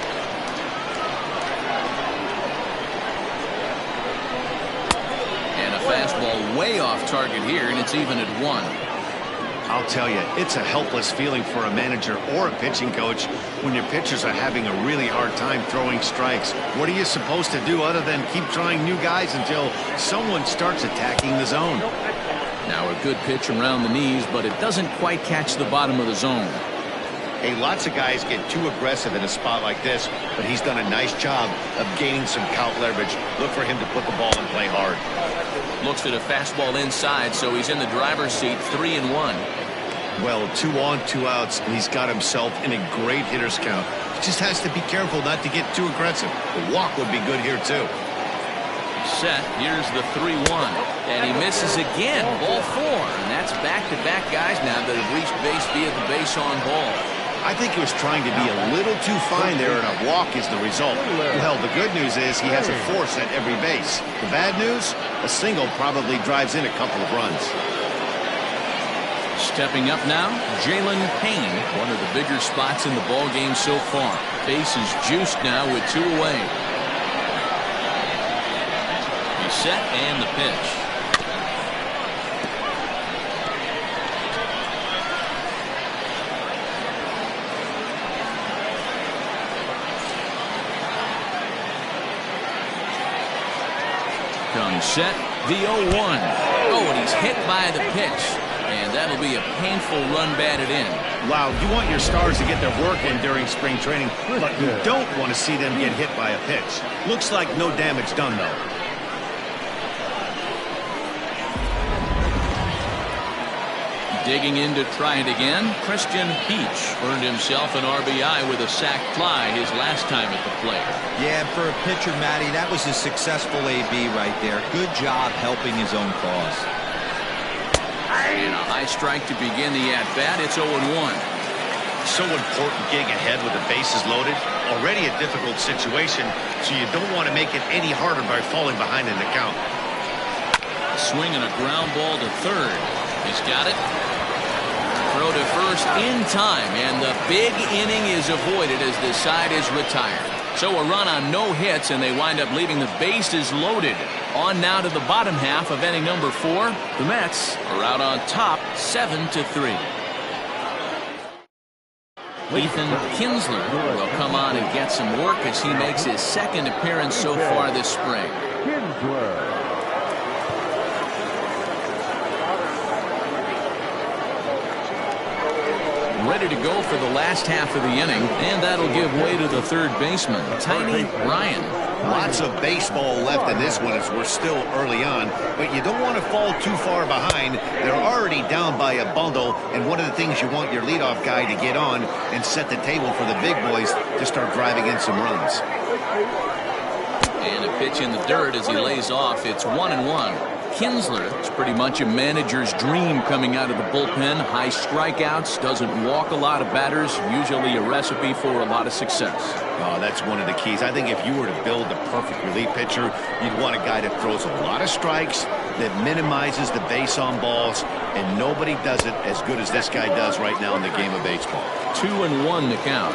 And a fastball way off target here, and it's even at 1. I'll tell you, it's a helpless feeling for a manager or a pitching coach when your pitchers are having a really hard time throwing strikes. What are you supposed to do other than keep trying new guys until someone starts attacking the zone? Now a good pitch around the knees, but it doesn't quite catch the bottom of the zone. Hey, lots of guys get too aggressive in a spot like this, but he's done a nice job of gaining some count leverage. Look for him to put the ball and play hard. Looks at a fastball inside, so he's in the driver's seat, 3-1. Well, 2 on, 2 outs, and he's got himself in a great hitter's count. He just has to be careful not to get too aggressive. The walk would be good here, too. Set. Here's the 3-1. And he misses again. Ball 4. And that's back-to-back guys now that have reached base via the base on ball. I think he was trying to be a little too fine there, and a walk is the result. Well, the good news is he has a force at every base. The bad news? A single probably drives in a couple of runs. Stepping up now, Jalen Payne, one of the bigger spots in the ball game so far. Base is juiced now with 2 away. He's set and the pitch. Comes set, the 0-1. Oh, and he's hit by the pitch. And that'll be a painful run batted in. Wow, you want your stars to get their work in during spring training, but you don't want to see them get hit by a pitch. Looks like no damage done, though. Digging in to try it again, Christian Peach earned himself an RBI with a sac fly his last time at the plate. Yeah, for a pitcher, Matty, that was a successful AB right there. Good job helping his own cause. And a high strike to begin the at-bat. It's 0-1. So important getting ahead with the bases loaded. Already a difficult situation, so you don't want to make it any harder by falling behind in the count. Swing and a ground ball to third. He's got it. Throw to first in time, and the big inning is avoided as the side is retired. So a run on no hits, and they wind up leaving the bases loaded. On now to the bottom half of inning number 4. The Mets are out on top 7-3. Ethan Kinsler will come on and get some work as he makes his second appearance so far this spring. Ready to go for the last half of the inning, and that'll give way to the third baseman, Tiny Ryan. Lots of baseball left in this one as we're still early on, but you don't want to fall too far behind. They're already down by a bundle, and one of the things you want your leadoff guy to get on and set the table for the big boys to start driving in some runs. And a pitch in the dirt as he lays off. It's 1-1. Kinsler is pretty much a manager's dream coming out of the bullpen. High strikeouts, doesn't walk a lot of batters, usually a recipe for a lot of success. Oh, that's one of the keys. I think if you were to build the perfect relief pitcher, you'd want a guy that throws a lot of strikes, that minimizes the base on balls, and nobody does it as good as this guy does right now in the game of baseball. 2-1 the count.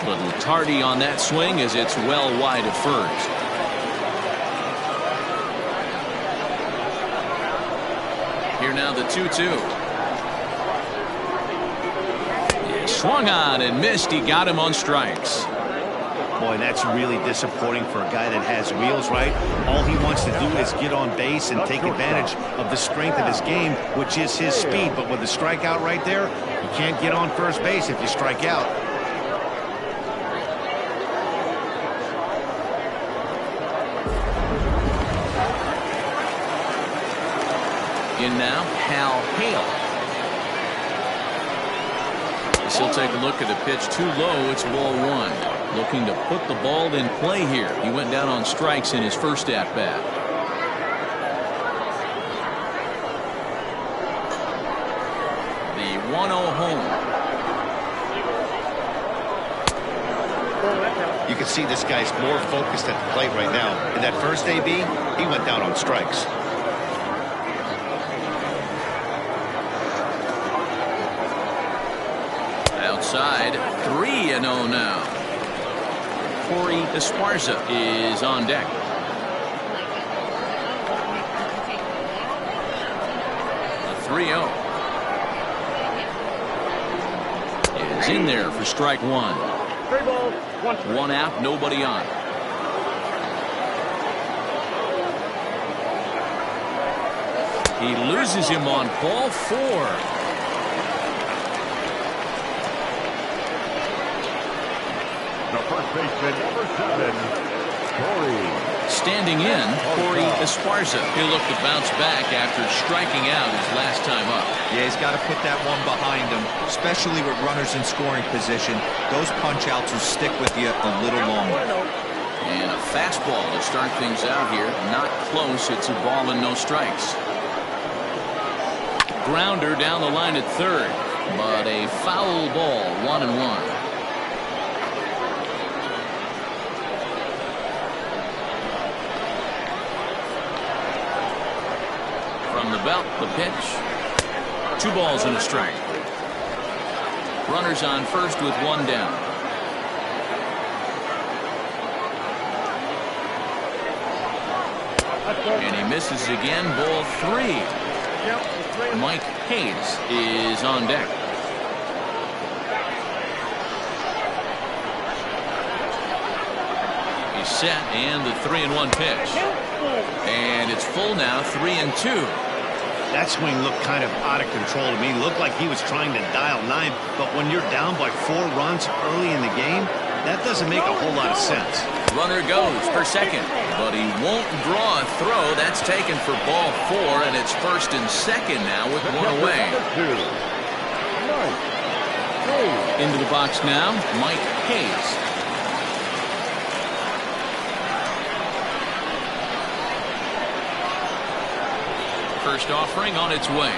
Little tardy on that swing as it's well wide of first. Here now the 2-2. He swung on and missed. He got him on strikes. Boy, that's really disappointing for a guy that has wheels, right? All he wants to do is get on base and take advantage of the strength of his game, which is his speed. But with the strikeout right there, you can't get on first base if you strike out. In now, Hal Hale. As he'll take a look at a pitch too low. It's ball 1. Looking to put the ball in play here. He went down on strikes in his first at-bat. The 1-0 home. You can see this guy's more focused at the plate right now. In that first AB, he went down on strikes. Outside, 3-0 now. Corey Esparza is on deck. The 3-0 is in there for strike 1. 1 out, nobody on. He loses him on ball 4. First baseman, number 7, Corey. Standing in, Corey Esparza. He'll look to bounce back after striking out his last time up. Yeah, he's got to put that one behind him, especially with runners in scoring position. Those punch-outs will stick with you a little longer. And a fastball to start things out here. Not close. It's a ball and no strikes. Grounder down the line at third, but a foul ball. 1-1. belt, the pitch. 2 balls and a strike. Runners on first with 1 down. And he misses again. Ball 3. Mike Hayes is on deck. He's set, and the 3-1 pitch. And it's full now, 3-2. That swing looked kind of out of control to me. Looked like he was trying to dial 9, but when you're down by 4 runs early in the game, that doesn't make a whole lot of sense. Runner goes for second, but he won't draw a throw. That's taken for ball 4, and it's first and second now with 1 away. Into the box now, Mike Hayes. First offering on its way.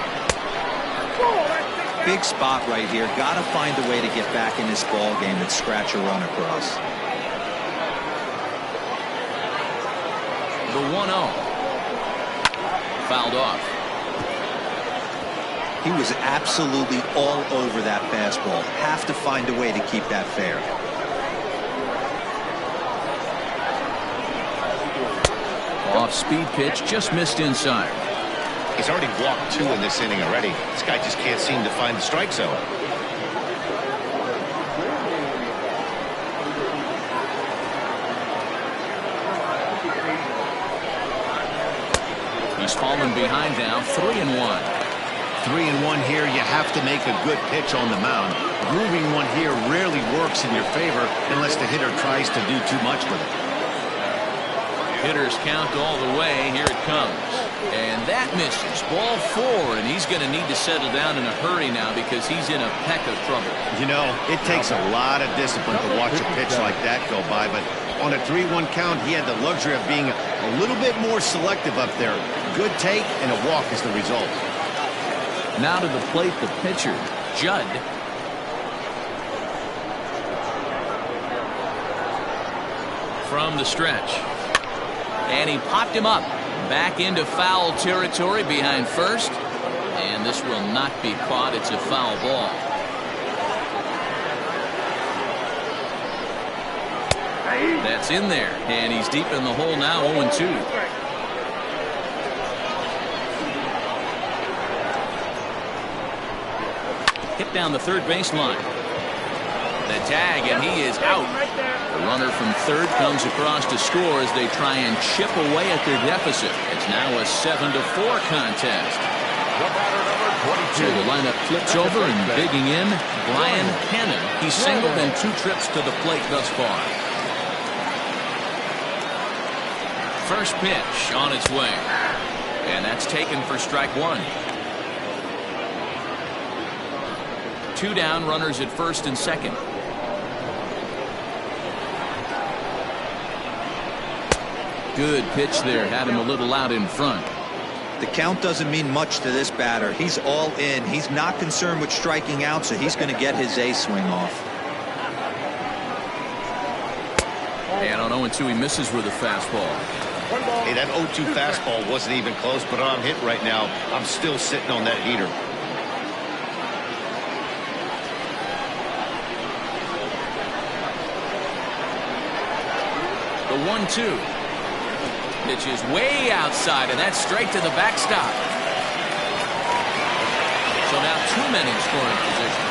Big spot right here. Got to find a way to get back in this ball game and scratch a run across. The 1-0. Fouled off. He was absolutely all over that fastball. Have to find a way to keep that fair. Off-speed pitch, just missed inside. He's already walked 2 in this inning already. This guy just can't seem to find the strike zone. He's fallen behind now, 3-1. 3-1 here. You have to make a good pitch on the mound. Grooving one here rarely works in your favor unless the hitter tries to do too much with it. Hitters count all the way. Here it comes. And that misses. Ball 4, and he's going to need to settle down in a hurry now because he's in a peck of trouble. You know, it takes a lot of discipline to watch a pitch like that go by, but on a 3-1 count, he had the luxury of being a little bit more selective up there. Good take, and a walk is the result. Now to the plate, the pitcher, Judd. From the stretch. And he popped him up. Back into foul territory behind first. And this will not be caught. It's a foul ball. That's in there. And he's deep in the hole now, 0-2. Hit down the third baseline. The tag, and he is out. The runner from third comes across to score as they try and chip away at their deficit. It's now a 7-4 contest. So the lineup flips over, and digging in, Brian Cannon. He's singled in 2 trips to the plate thus far. First pitch on its way. And that's taken for strike 1. 2 down, runners at first and second. Good pitch there, had him a little out in front. The count doesn't mean much to this batter. He's all in. He's not concerned with striking out, so he's going to get his A swing off. And on 0-2, he misses with a fastball. Hey, that 0-2 fastball wasn't even close, but I'm hit right now. I'm still sitting on that heater. The 1-2. Pitch is way outside, and that's straight to the backstop. So now 2 men in scoring position.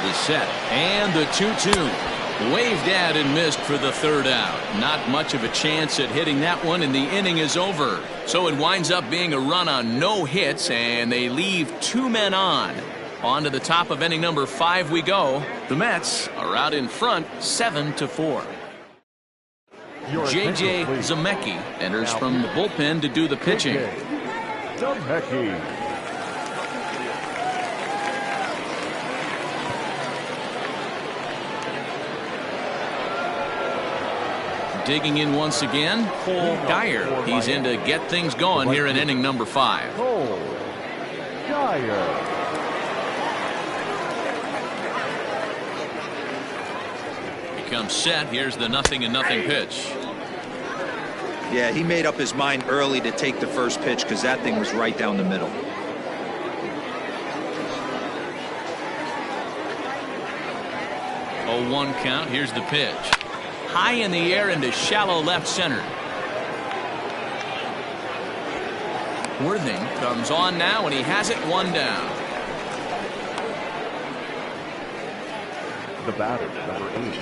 The set, and the 2-2. Waved at and missed for the third out. Not much of a chance at hitting that one, and the inning is over. So it winds up being a run on no hits, and they leave 2 men on. On to the top of inning number 5 we go. The Mets are out in front, 7-4. J.J. Zemecki enters from the bullpen to do the pitching. Zemecki. Digging in once again, Cole Geyer. He's in to get things going here in inning number 5. Cole Geyer. comes set. Here's the 0-0 pitch. Yeah, he made up his mind early to take the first pitch because that thing was right down the middle. Oh, 1 count. Here's the pitch. High in the air into shallow left center. Worthing comes on now, and he has it 1 down. The batter, number 8,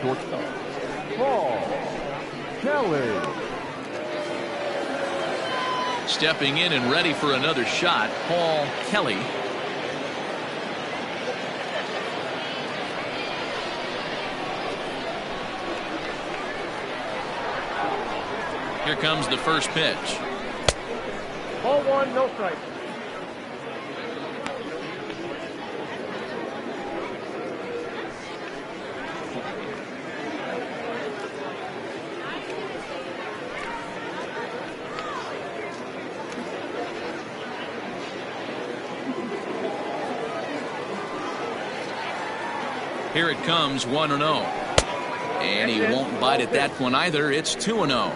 shortstop, Paul Kelly. Stepping in and ready for another shot, Paul Kelly. Here comes the first pitch. Ball 1, no strike. Here it comes, 1-0. And he won't bite at that one either. It's 2-0.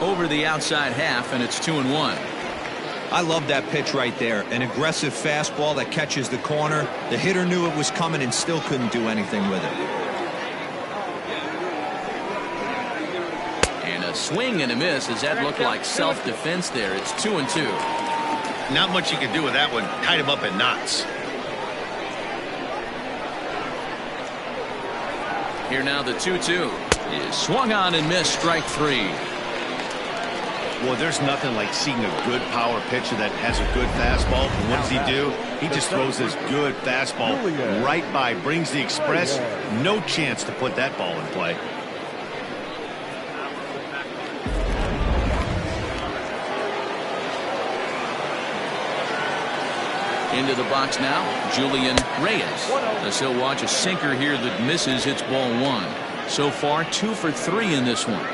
Over the outside half, and it's 2-1. I love that pitch right there. An aggressive fastball that catches the corner. The hitter knew it was coming and still couldn't do anything with it. And a swing and a miss. Does that look like self-defense there? It's 2-2. Not much you can do with that one. Tied him up in knots. Here now the 2-2 is swung on and missed. Strike 3. Well, there's nothing like seeing a good power pitcher that has a good fastball. And what does he do? He just throws this good fastball right by, brings the express. No chance to put that ball in play. Into the box now, Julian Reyes. As he'll watch a sinker here that misses. Hits ball 1. So far, 2 for 3 in this one.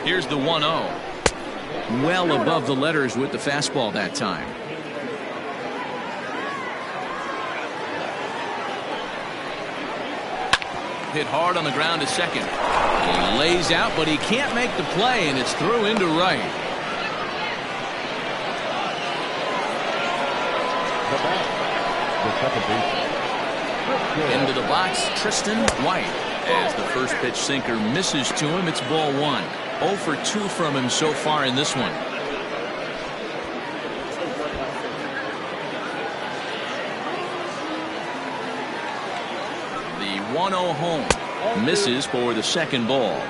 Here's the 1-0. Well above the letters with the fastball that time. Hit hard on the ground to second. He lays out, but he can't make the play, and it's through into right. Into the box, Tristan White. As the first pitch sinker misses to him, it's ball 1. 0 for 2 from him so far in this one. The 1-0 home misses for the second ball.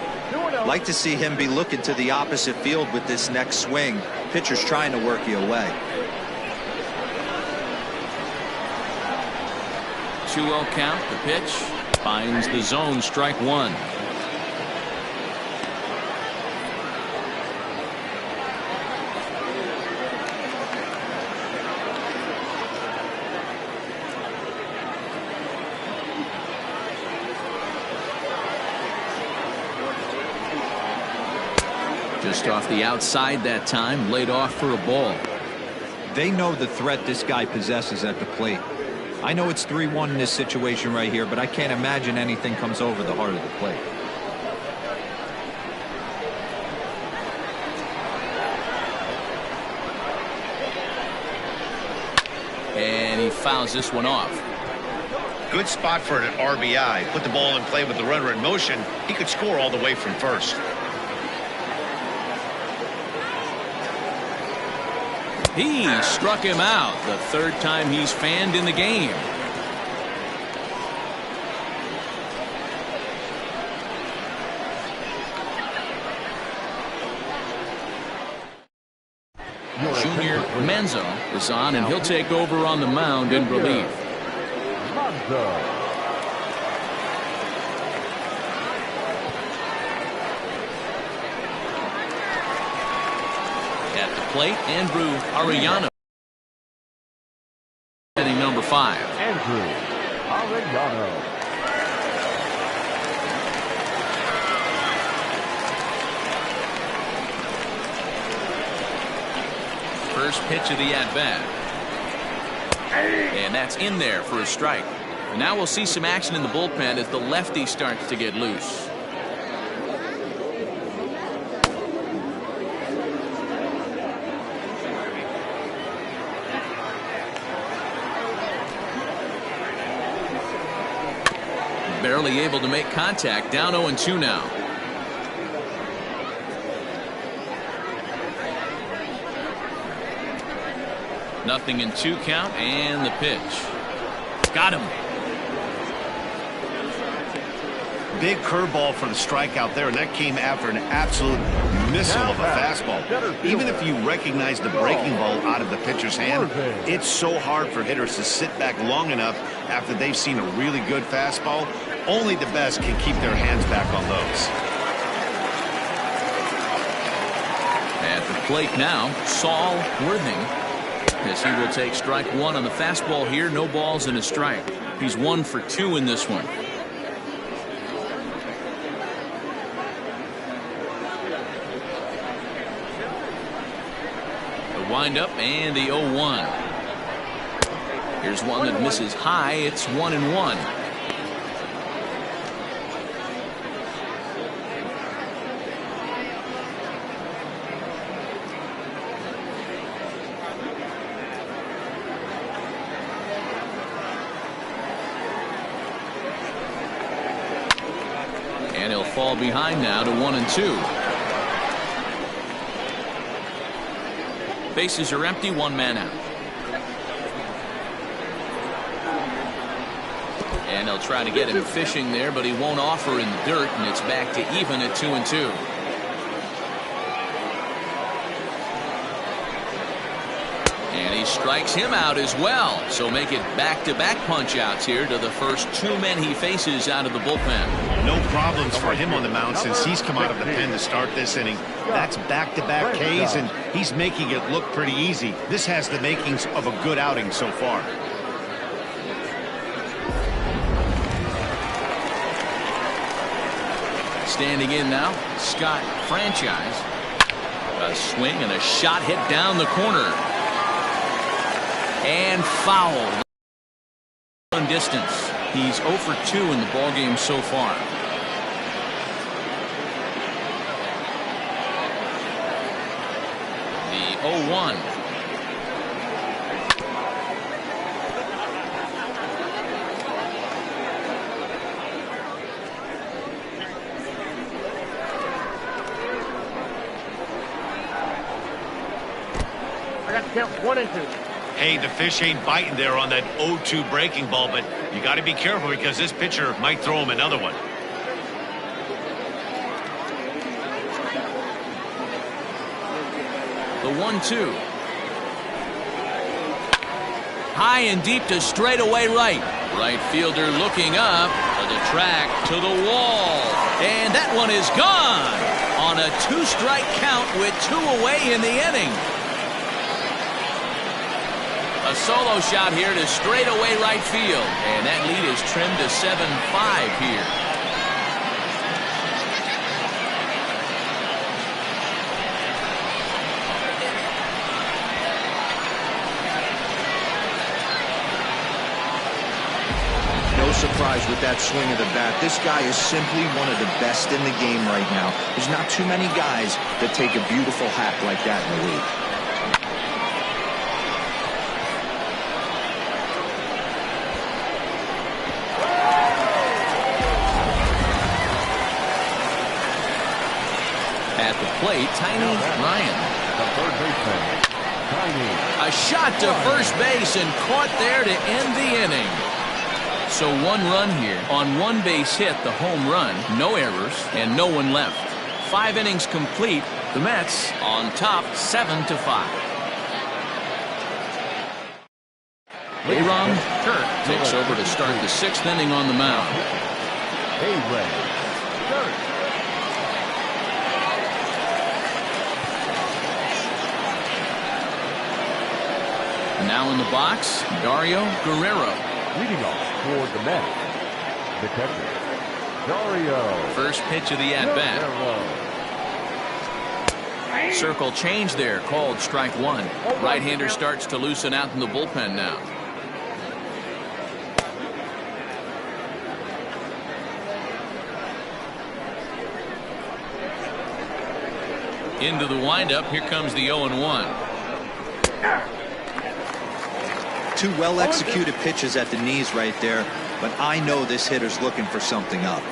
Like to see him be looking to the opposite field with this next swing. Pitcher's trying to work you away. 2-0 count. The pitch finds the zone. Strike 1. Just off the outside that time, laid off for a ball. They know the threat this guy possesses at the plate. I know it's 3-1 in this situation right here, but I can't imagine anything comes over the heart of the plate. And he fouls this one off. Good spot for an RBI. Put the ball in play with the runner in motion. He could score all the way from first. He struck him out. The third time he's fanned in the game. Junior Manzo is on, and he'll take over on the mound in relief. plate, Andrew Arellano. Hitting number 5. Andrew Arellano. First pitch of the at-bat. And that's in there for a strike. And now we'll see some action in the bullpen as the lefty starts to get loose. Barely able to make contact. Down 0-2 now. Nothing in 2 count, and the pitch. Got him. Big curveball for the strikeout there, and that came after an absolute missile of a fastball. Even if you recognize the breaking ball out of the pitcher's hand, it's so hard for hitters to sit back long enough after they've seen a really good fastball. Only the best can keep their hands back on those. At the plate now, Saul Worthing, as he will take strike 1 on the fastball here. No balls and a strike. He's 1 for 2 in this one. The windup and the 0-1. Here's one that misses high. It's 1-1. And he'll fall behind now to 1-2. Bases are empty, 1 man out. And they'll try to get him fishing there, but he won't offer in the dirt, and it's back to even at 2-2. And he strikes him out as well. So make it back-to-back punch-outs here to the first 2 men he faces out of the bullpen. No problems for him on the mound since he's come out of the pen to start this inning. That's back-to-back Ks, and he's making it look pretty easy. This has the makings of a good outing so far. Standing in now, Scott Franchise. A swing and a shot hit down the corner. And foul. On distance. He's 0 for 2 in the ballgame so far. The 0-1. I got to count 1-2. Hey, the fish ain't biting there on that 0-2 breaking ball, but you got to be careful because this pitcher might throw him another one. The 1-2. High and deep to straightaway right. Right fielder looking up to the track, to the wall. And that one is gone on a 2-strike count with 2 away in the inning. A solo shot here to straightaway right field. And that lead is trimmed to 7-5 here. No surprise with that swing of the bat. This guy is simply one of the best in the game right now. There's not too many guys that take a beautiful hack like that in the league. At the plate, Tiny Ryan. The third baseman, Tiny. A shot to first base and caught there to end the inning. So 1 run here on 1 base hit, the home run, no errors, and no one left. 5 innings complete. The Mets on top 7-5. Aaron Kirk takes over to start the 6th inning on the mound. A-Ray Kirk. Now in the box, Dario Guerrero. Leading off toward the net, the catcher, Dario. First pitch of the at-bat. Circle change there, called strike one. Right-hander starts to loosen out in the bullpen now. Into the windup, here comes the 0-1. Two well-executed pitches at the knees right there, but I know this hitter's looking for something up.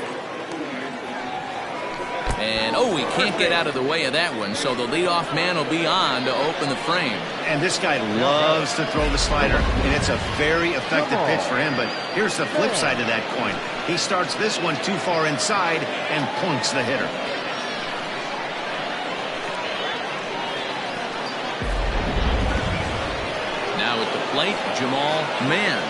And, oh, he can't get out of the way of that one, so the leadoff man will be on to open the frame. And this guy loves to throw the slider, and it's a very effective pitch for him. But here's the flip side of that coin. He starts this one too far inside and points the hitter. Now at the plate, Jamal Mann.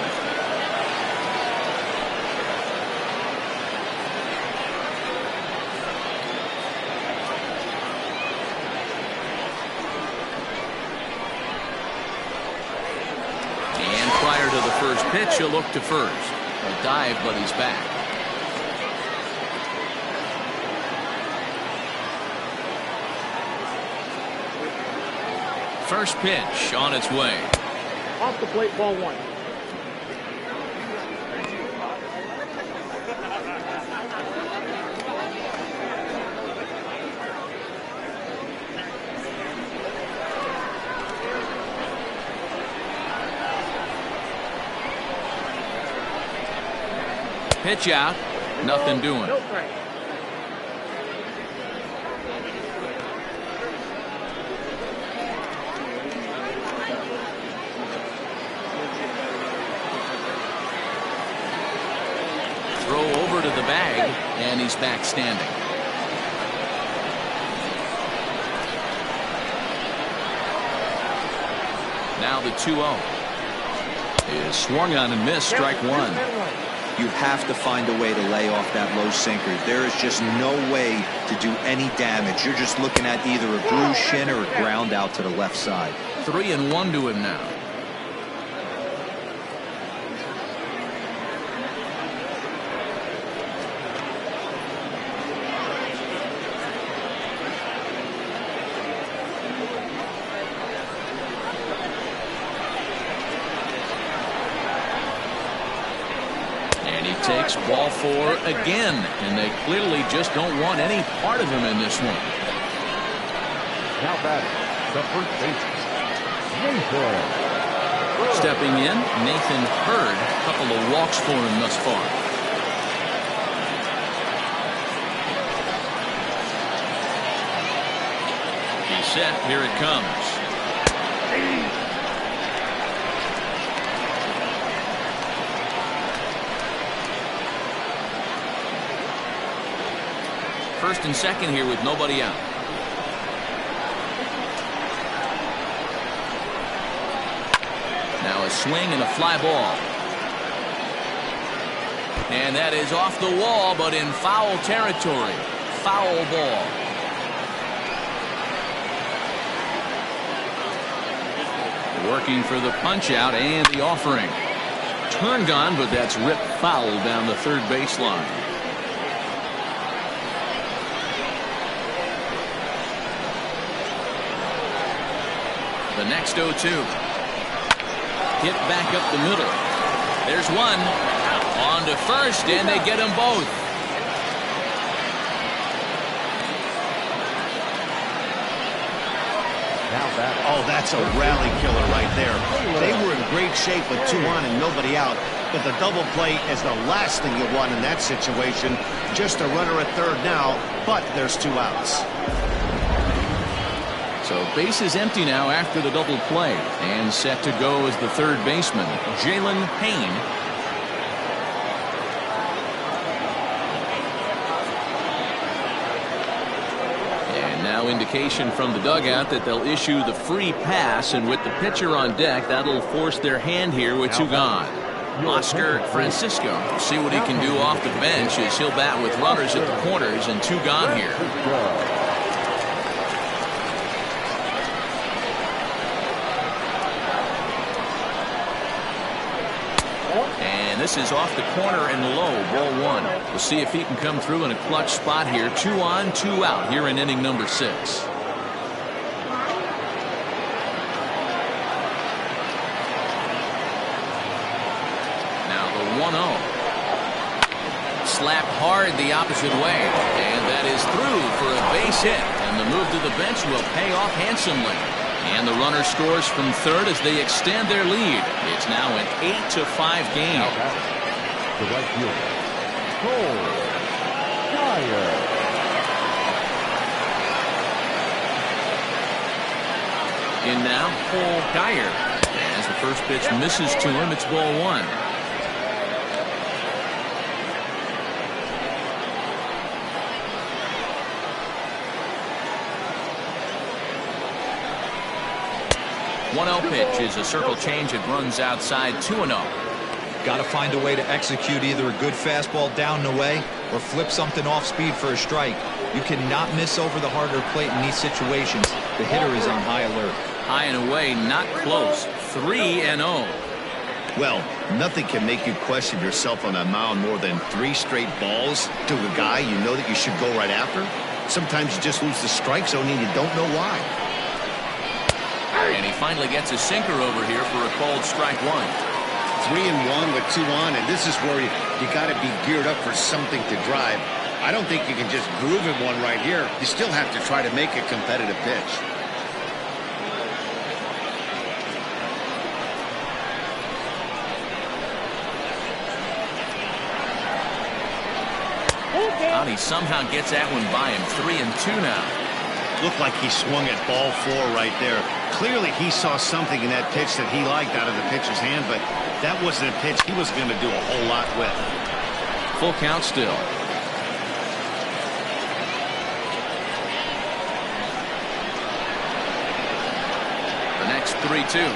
And prior to the first pitch, he'll look to first. A dive, but he's back. First pitch on its way. Off the plate, ball one. Pitch out, nothing doing. No strike. Throw over to the bag, and he's back standing. Now the 2-0 is swung on and missed, strike one. You have to find a way to lay off that low sinker. There is just no way to do any damage. You're just looking at either a bruised shin or a ground out to the left side. 3-1 to him now. Takes ball four again, and they clearly just don't want any part of him in this one. Now batting, the first baseman, Nathan. Stepping in, Nathan Hurd. A couple of walks for him thus far. He's set. Here it comes. First and second here with nobody out. Now a swing and a fly ball. And that is off the wall, but in foul territory. Foul ball. Working for the punch out and the offering. Turned on, but that's ripped foul down the third baseline. The next 0-2. Hit back up the middle. There's one. On to first, and they get them both. Oh, that's a rally killer right there. They were in great shape with 2 on and nobody out. But the double play is the last thing you want in that situation. Just a runner at third now, but there's 2 outs. So base is empty now after the double play, and set to go as the third baseman, Jalen Payne. And now indication from the dugout that they'll issue the free pass, and with the pitcher on deck, that'll force their hand here with 2 gone. Oscar Francisco, see what he can do off the bench as he'll bat with runners at the corners and 2 gone here. this is off the corner and low, ball one. We'll see if he can come through in a clutch spot here. 2 on, 2 out here in inning number 6. Now the 1-0. Slapped hard the opposite way, and that is through for a base hit, and the move to the bench will pay off handsomely. And the runner scores from third as they extend their lead. It's now an 8-5 game. The right fielder, Cole Dyer. In now, Paul Dyer. As the first pitch misses to him, it's ball one. One 0 pitch is a circle change. It runs outside 2-0. Got to find a way to execute either a good fastball down and away or flip something off speed for a strike. You cannot miss over the harder plate in these situations. The hitter is on high alert. High and away, not close. 3-0. Well, nothing can make you question yourself on that mound more than 3 straight balls to a guy you know that you should go right after. Sometimes you just lose the strike zone and you don't know why. And he finally gets a sinker over here for a called strike one. 3-1 with 2 on, and this is where you got to be geared up for something to drive. I don't think you can just groove in one right here. You still have to try to make a competitive pitch. Out, he somehow gets that one by him. 3-2 now. Looked like he swung at ball 4 right there. Clearly he saw something in that pitch that he liked out of the pitcher's hand, but that wasn't a pitch he was going to do a whole lot with. Full count still. The next 3-2.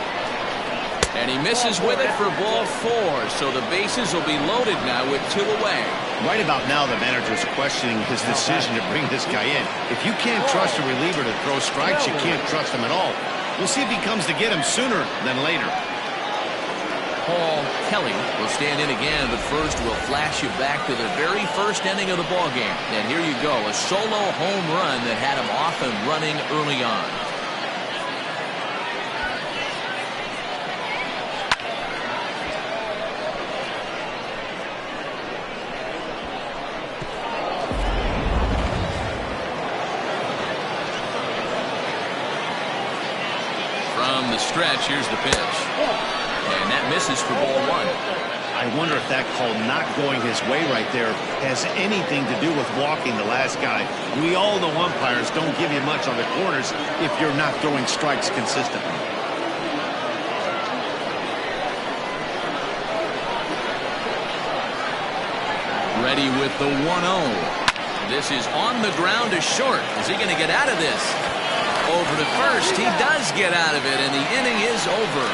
And he misses with it for ball 4, so the bases will be loaded now with 2 away. Right about now, the manager's questioning his decision to bring this guy in. If you can't trust a reliever to throw strikes, you can't trust him at all. We'll see if he comes to get him sooner than later. Paul Kelly will stand in again, but first we'll flash you back to the very first inning of the ballgame. And here you go, a solo home run that had him off and running early on. From the stretch, here's the pitch. And that misses for ball 1. I wonder if that call not going his way right there has anything to do with walking the last guy. We all know umpires don't give you much on the corners if you're not throwing strikes consistently. Ready with the 1-0. This is on the ground to short. Is he going to get out of this? Over to first. He does get out of it, and the inning is over.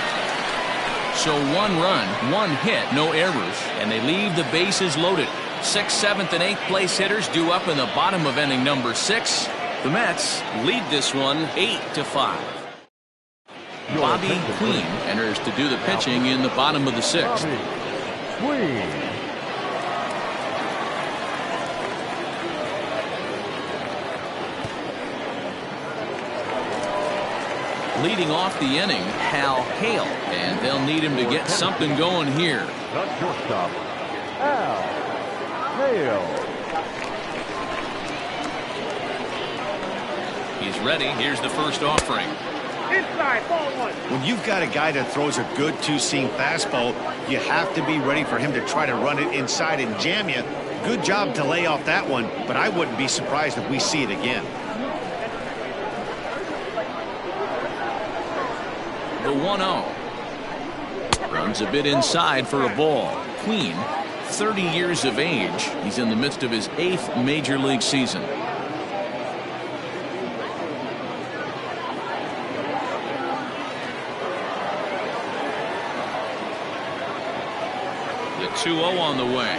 So 1 run, 1 hit, no errors, and they leave the bases loaded. 6th, 7th, and 8th place hitters due up in the bottom of inning number 6. The Mets lead this one 8-5. Bobby Queen enters to do the pitching in the bottom of the 6th. Queen. Leading off the inning, Hal Hale, and they'll need him to get something going here. The shortstop, Hal Hale. He's ready. Here's the first offering. Inside, ball 1. When you've got a guy that throws a good 2-seam fastball, you have to be ready for him to try to run it inside and jam you. Good job to lay off that one, but I wouldn't be surprised if we see it again. The 1-0. Runs a bit inside for a ball. Queen, 30 years of age. He's in the midst of his 8th major league season. The 2-0 on the way.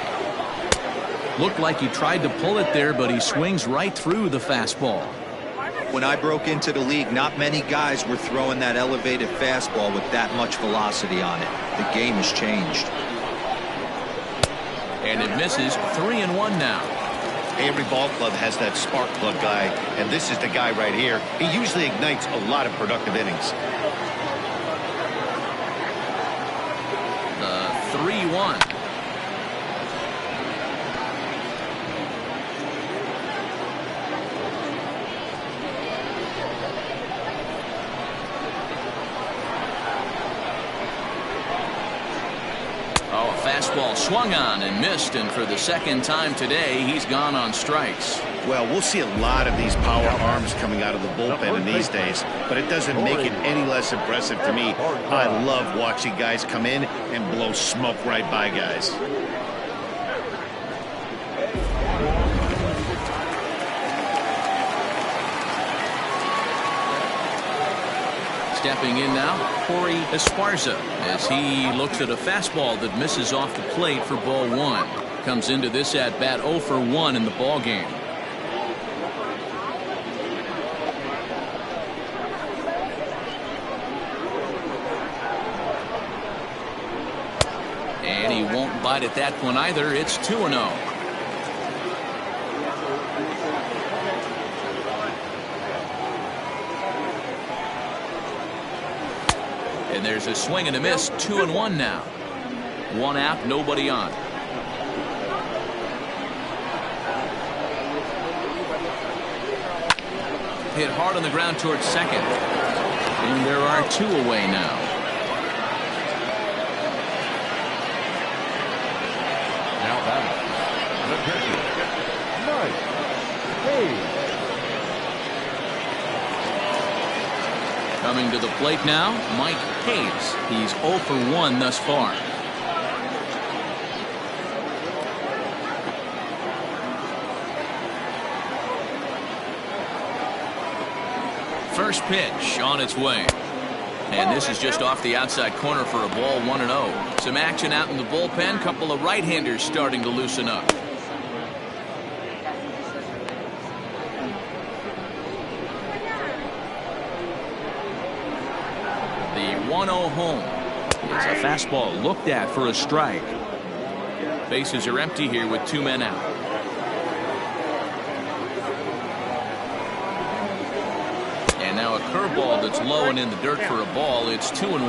Looked like he tried to pull it there, but he swings right through the fastball. When I broke into the league, not many guys were throwing that elevated fastball with that much velocity on it. The game has changed. And it misses. 3-1 now. Every ball club has that spark plug guy, and this is the guy right here. He usually ignites a lot of productive innings. The 3-1. Fastball swung on and missed, and for the second time today, he's gone on strikes. Well, we'll see a lot of these power arms coming out of the bullpen in these days, but it doesn't make it any less impressive to me. I love watching guys come in and blow smoke right by guys. Stepping in now, Corey Esparza, as he looks at a fastball that misses off the plate for ball one. Comes into this at bat 0 for 1 in the ball game. And he won't bite at that one either. It's 2-0. And there's a swing and a miss. 2-1 now. One out, nobody on. Hit hard on the ground towards second. And there are 2 away now. Now batting, the pitcher, Mike Hayes. Coming to the plate now, Mike Hayes. He's 0 for 1 thus far. First pitch on its way. And this is just off the outside corner for a ball, 1-0. Some action out in the bullpen. Couple of right-handers starting to loosen up. The 1-0 home. It's a fastball looked at for a strike. Bases are empty here with 2 men out. And now a curveball that's low and in the dirt for a ball. It's 2-1.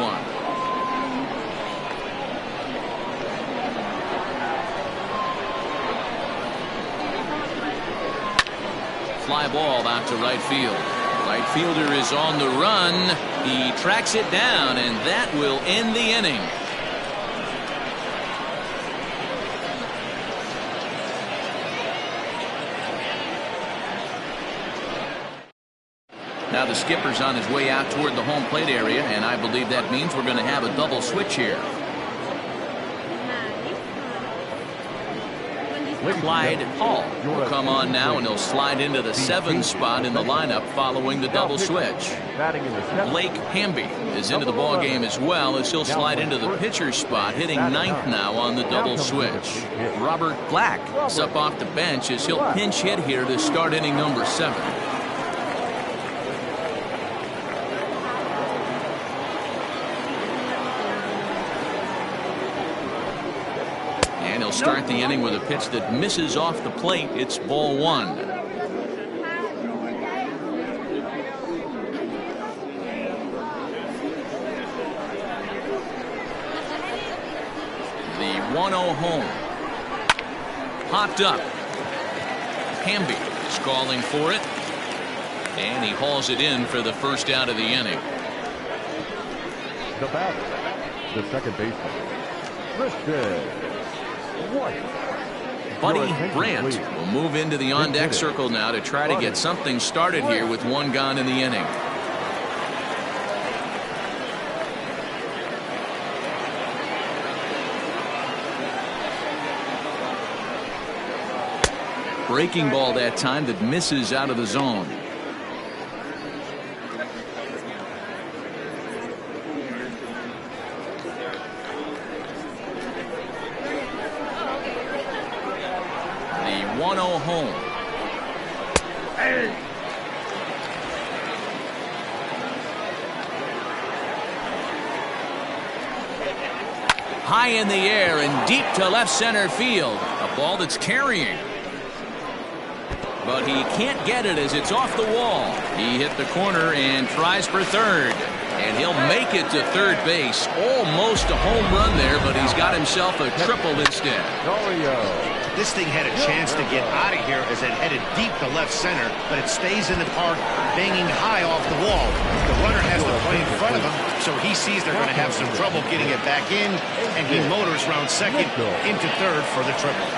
Fly ball out to right field. Right fielder is on the run. He tracks it down, and that will end the inning. Now the skipper's on his way out toward the home plate area, and I believe that means we're going to have a double switch here. Clyde Hall will come on now, and he'll slide into the 7th spot in the lineup following the double switch. Blake Hamby is into the ball game as well, as he'll slide into the pitcher's spot, hitting 9th now on the double switch. Robert Black is up off the bench as he'll pinch hit here to start inning number 7. And he'll start the inning with a pitch that misses off the plate. It's ball 1. The 1-0 home. Popped up. Hamby is calling for it. And he hauls it in for the first out of the inning. The batter, the second baseman, Christian White. Buddy Brandt will move into the on-deck circle now to try to get something started here with 1 gone in the inning. Breaking ball that time that misses out of the zone. The 1-0 home. High in the air and deep to left center field. Ball that's carrying. But he can't get it as it's off the wall. He hit the corner and tries for third. And he'll make it to third base. Almost a home run there, but he's got himself a triple instead. This thing had a chance to get out of here as it headed deep to left center, but it stays in the park, banging high off the wall. The runner has the play in front of him, so he sees they're going to have some trouble getting it back in, and he motors round second into third for the triple.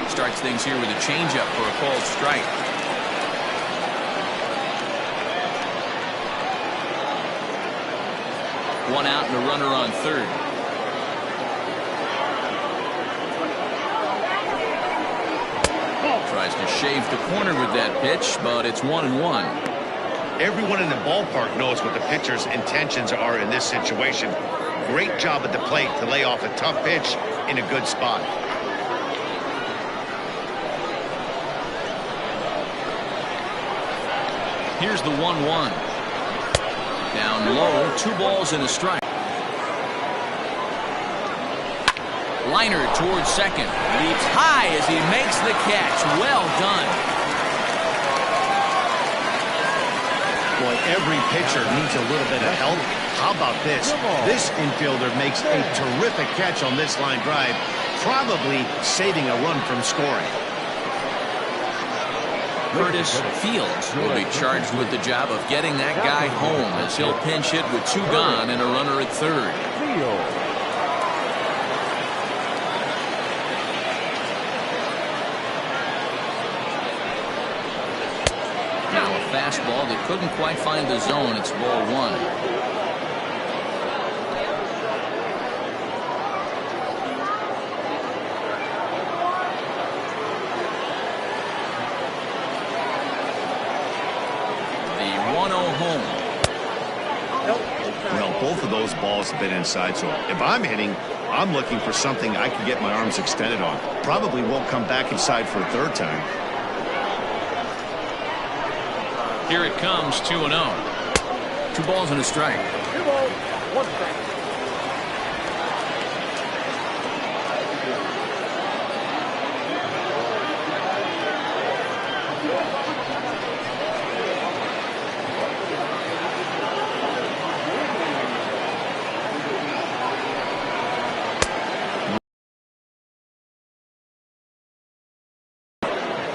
Starts things here with a changeup for a called strike. One out and a runner on third. Tries to shave the corner with that pitch, but it's 1-1. Everyone in the ballpark knows what the pitcher's intentions are in this situation. Great job at the plate to lay off a tough pitch in a good spot. Here's the 1-1. Down low, 2 balls and a strike. Liner towards second. Leaps high as he makes the catch. Well done. Boy, every pitcher needs a little bit of help. How about this? This infielder makes a terrific catch on this line drive, probably saving a run from scoring. Curtis Fields will be charged with the job of getting that guy home as he'll pinch hit with 2 gone and a runner at third. Now a fastball that couldn't quite find the zone. It's ball 1. Well, both of those balls have been inside, so if I'm hitting, I'm looking for something I can get my arms extended on. Probably won't come back inside for a third time. Here it comes, 2-0. 2 balls and a strike. 2 balls, 1 strike.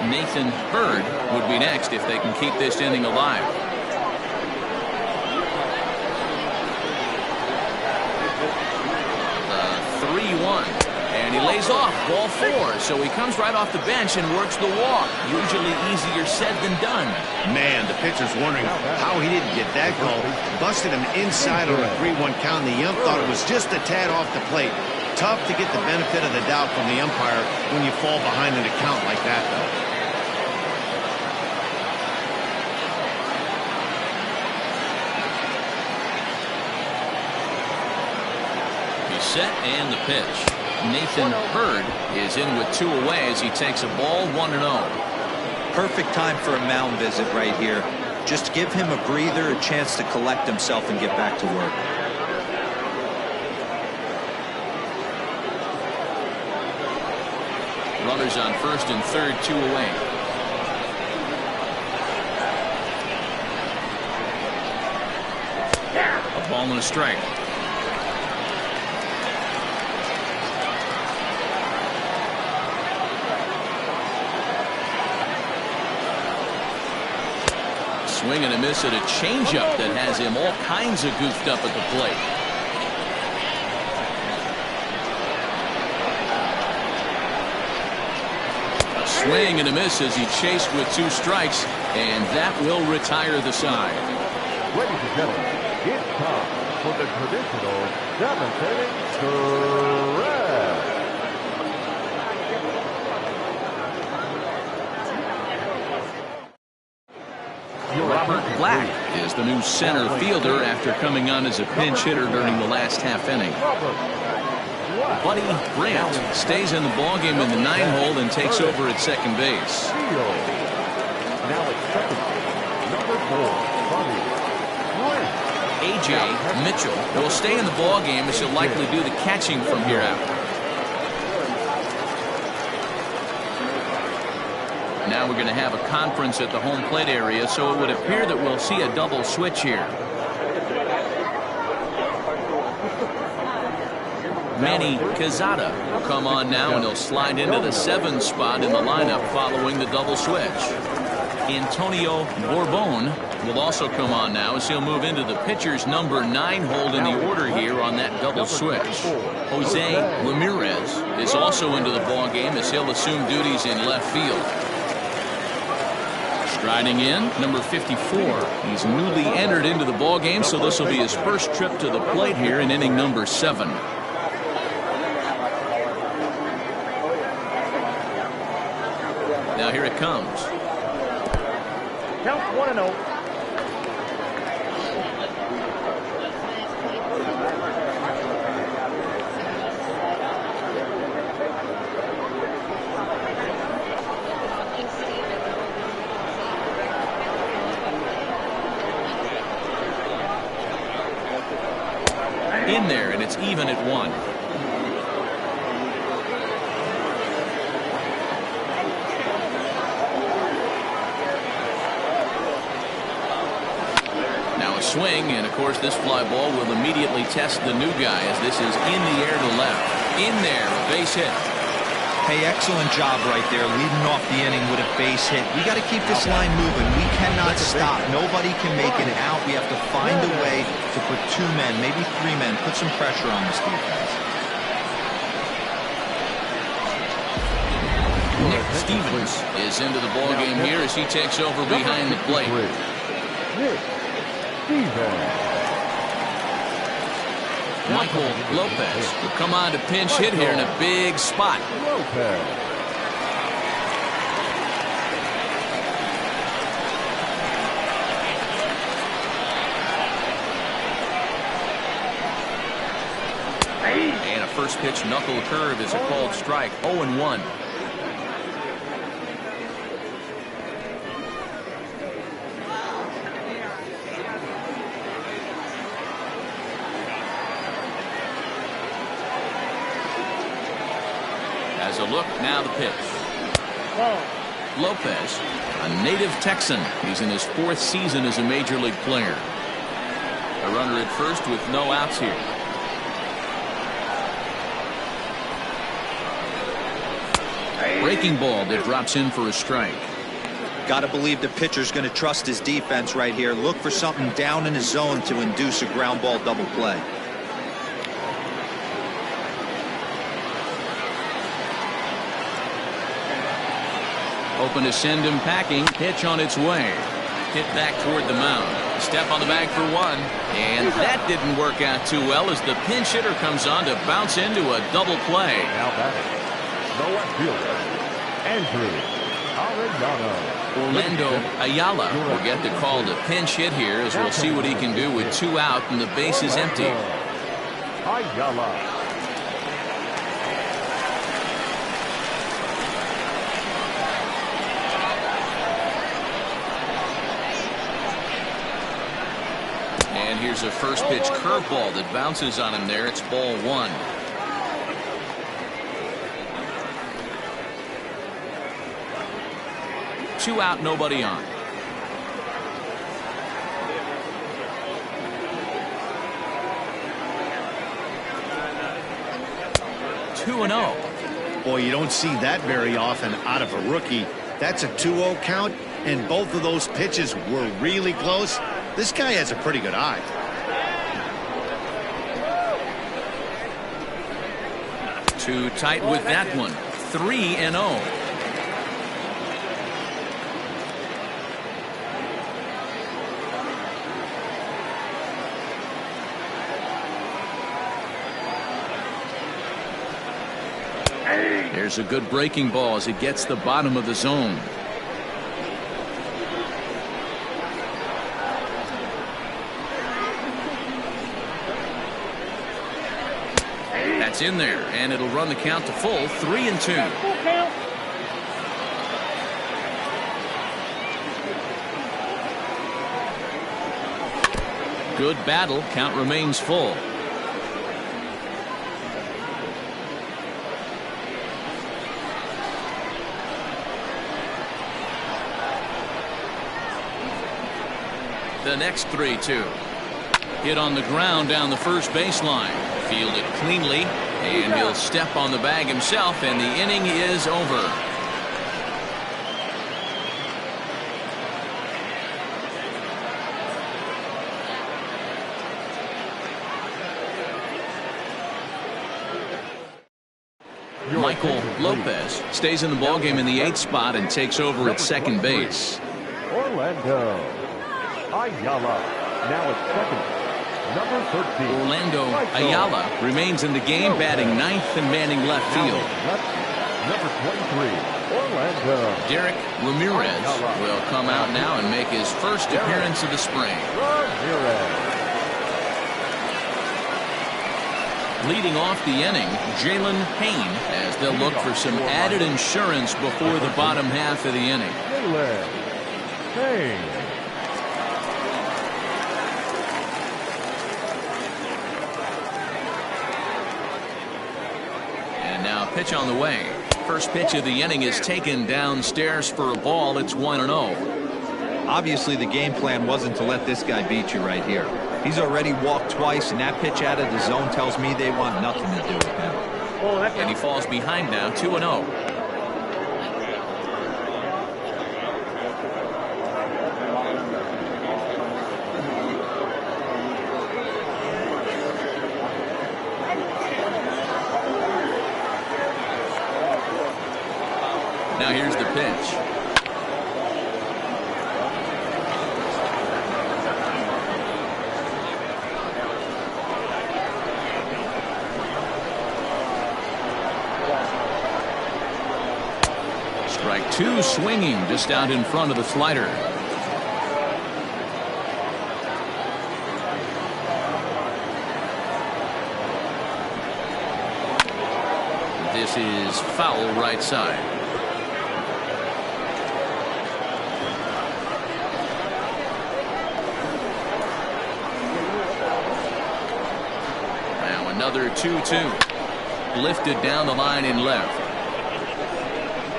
Nathan Bird would be next if they can keep this inning alive. The 3-1. And he lays off ball 4. So he comes right off the bench and works the walk. Usually easier said than done. Man, the pitcher's wondering how he didn't get that call. Busted him inside on a 3-1 count. The ump thought it was just a tad off the plate. Tough to get the benefit of the doubt from the umpire when you fall behind in a count like that, though. Set and the pitch. Nathan Bird is in with 2 away as he takes a ball 1-0. Perfect time for a mound visit right here. Just give him a breather, a chance to collect himself and get back to work. Runners on first and third, 2 away. A ball and a strike. Swing and a miss at a changeup that has him all kinds of goofed up at the plate. A swing and a miss as he chased with 2 strikes, and that will retire the side. Ladies and gentlemen, it's time for the traditional 7th inning stretch. Robert Black is the new center fielder after coming on as a pinch hitter during the last half inning. Buddy Brandt stays in the ballgame in the 9-hole and takes over at second base. Now it's second base, number 4, Buddy Brandt. A.J. Mitchell will stay in the ballgame as he'll likely do the catching from here out. Now we're going to have a conference at the home plate area, so it would appear that we'll see a double switch here. Manny Quezada will come on now, and he'll slide into the 7 spot in the lineup following the double switch. Antonio Bourbon will also come on now as he'll move into the pitcher's number 9 hold in the order here on that double switch. Jose Ramirez is also into the ballgame as he'll assume duties in left field. Striding in, number 54. He's newly entered into the ballgame, so this will be his first trip to the plate here in inning number 7. Now here it comes. Count 1-0. In there, and it's even at 1. Now a swing, and of course this fly ball will immediately test the new guy as this is in the air to left. In there, a base hit. Hey, excellent job right there, leading off the inning with a base hit. We got to keep this line moving. We cannot stop. Nobody can make an out. We have to find a way to put 2 men, maybe 3 men, put some pressure on this defense. Nick Stevens is into the ballgame here as he takes over behind the plate. Nick Stevens. Michael Lopez will come on to pinch hit here in a big spot. Lopez. And a first pitch knuckle curve is a called strike. 0-1. As a look, now the pitch. Lopez, a native Texan. He's in his 4th season as a major league player. A runner at first with no outs here. Breaking ball that drops in for a strike. Got to believe the pitcher's going to trust his defense right here. Look for something down in his zone to induce a ground ball double play. Open to send him packing. Pitch on its way. Hit back toward the mound. Step on the bag for 1. And that didn't work out too well as the pinch hitter comes on to bounce into a double play. Now batting, the left fielder, Andrew Arellano. Orlando Ayala will get the call to pinch hit here as we'll see what he can do with 2 out and the base is empty. Ayala. And here's a first pitch curveball that bounces on him there. It's ball 1. Two out, nobody on. Two and 0. Boy, you don't see that very often out of a rookie. That's a 2-0 count, and both of those pitches were really close. This guy has a pretty good eye. Too tight with that one. 3 and 0. There's a good breaking ball as it gets the bottom of the zone. That's in there, and it'll run the count to full 3-2. Full count. Good battle. Count remains full. The next 3-2. Hit on the ground down the first baseline. Fielded cleanly, and he'll step on the bag himself, and the inning is over. Michael Lopez stays in the ballgame in the 8th spot and takes over at second base. Orlando Ayala, now at second. Number 13. Orlando Ayala remains in the game, batting 9th and manning left field. Number 23. Orlando. Derek Ramirez will come out now and make his first appearance of the spring. Ramirez. Leading off the inning, Jalen Payne, as they'll look for some added insurance before the bottom half of the inning. Jalen Payne. And now pitch on the way. First pitch of the inning is taken downstairs for a ball. It's 1-0. Obviously, the game plan wasn't to let this guy beat you right here. He's already walked twice, and that pitch out of the zone tells me they want nothing to do with him. And he falls behind now, 2-0. Now here's the pitch. Strike two, swinging just out in front of the slider. This is foul right side. Now another 2-2. Lifted down the line in left.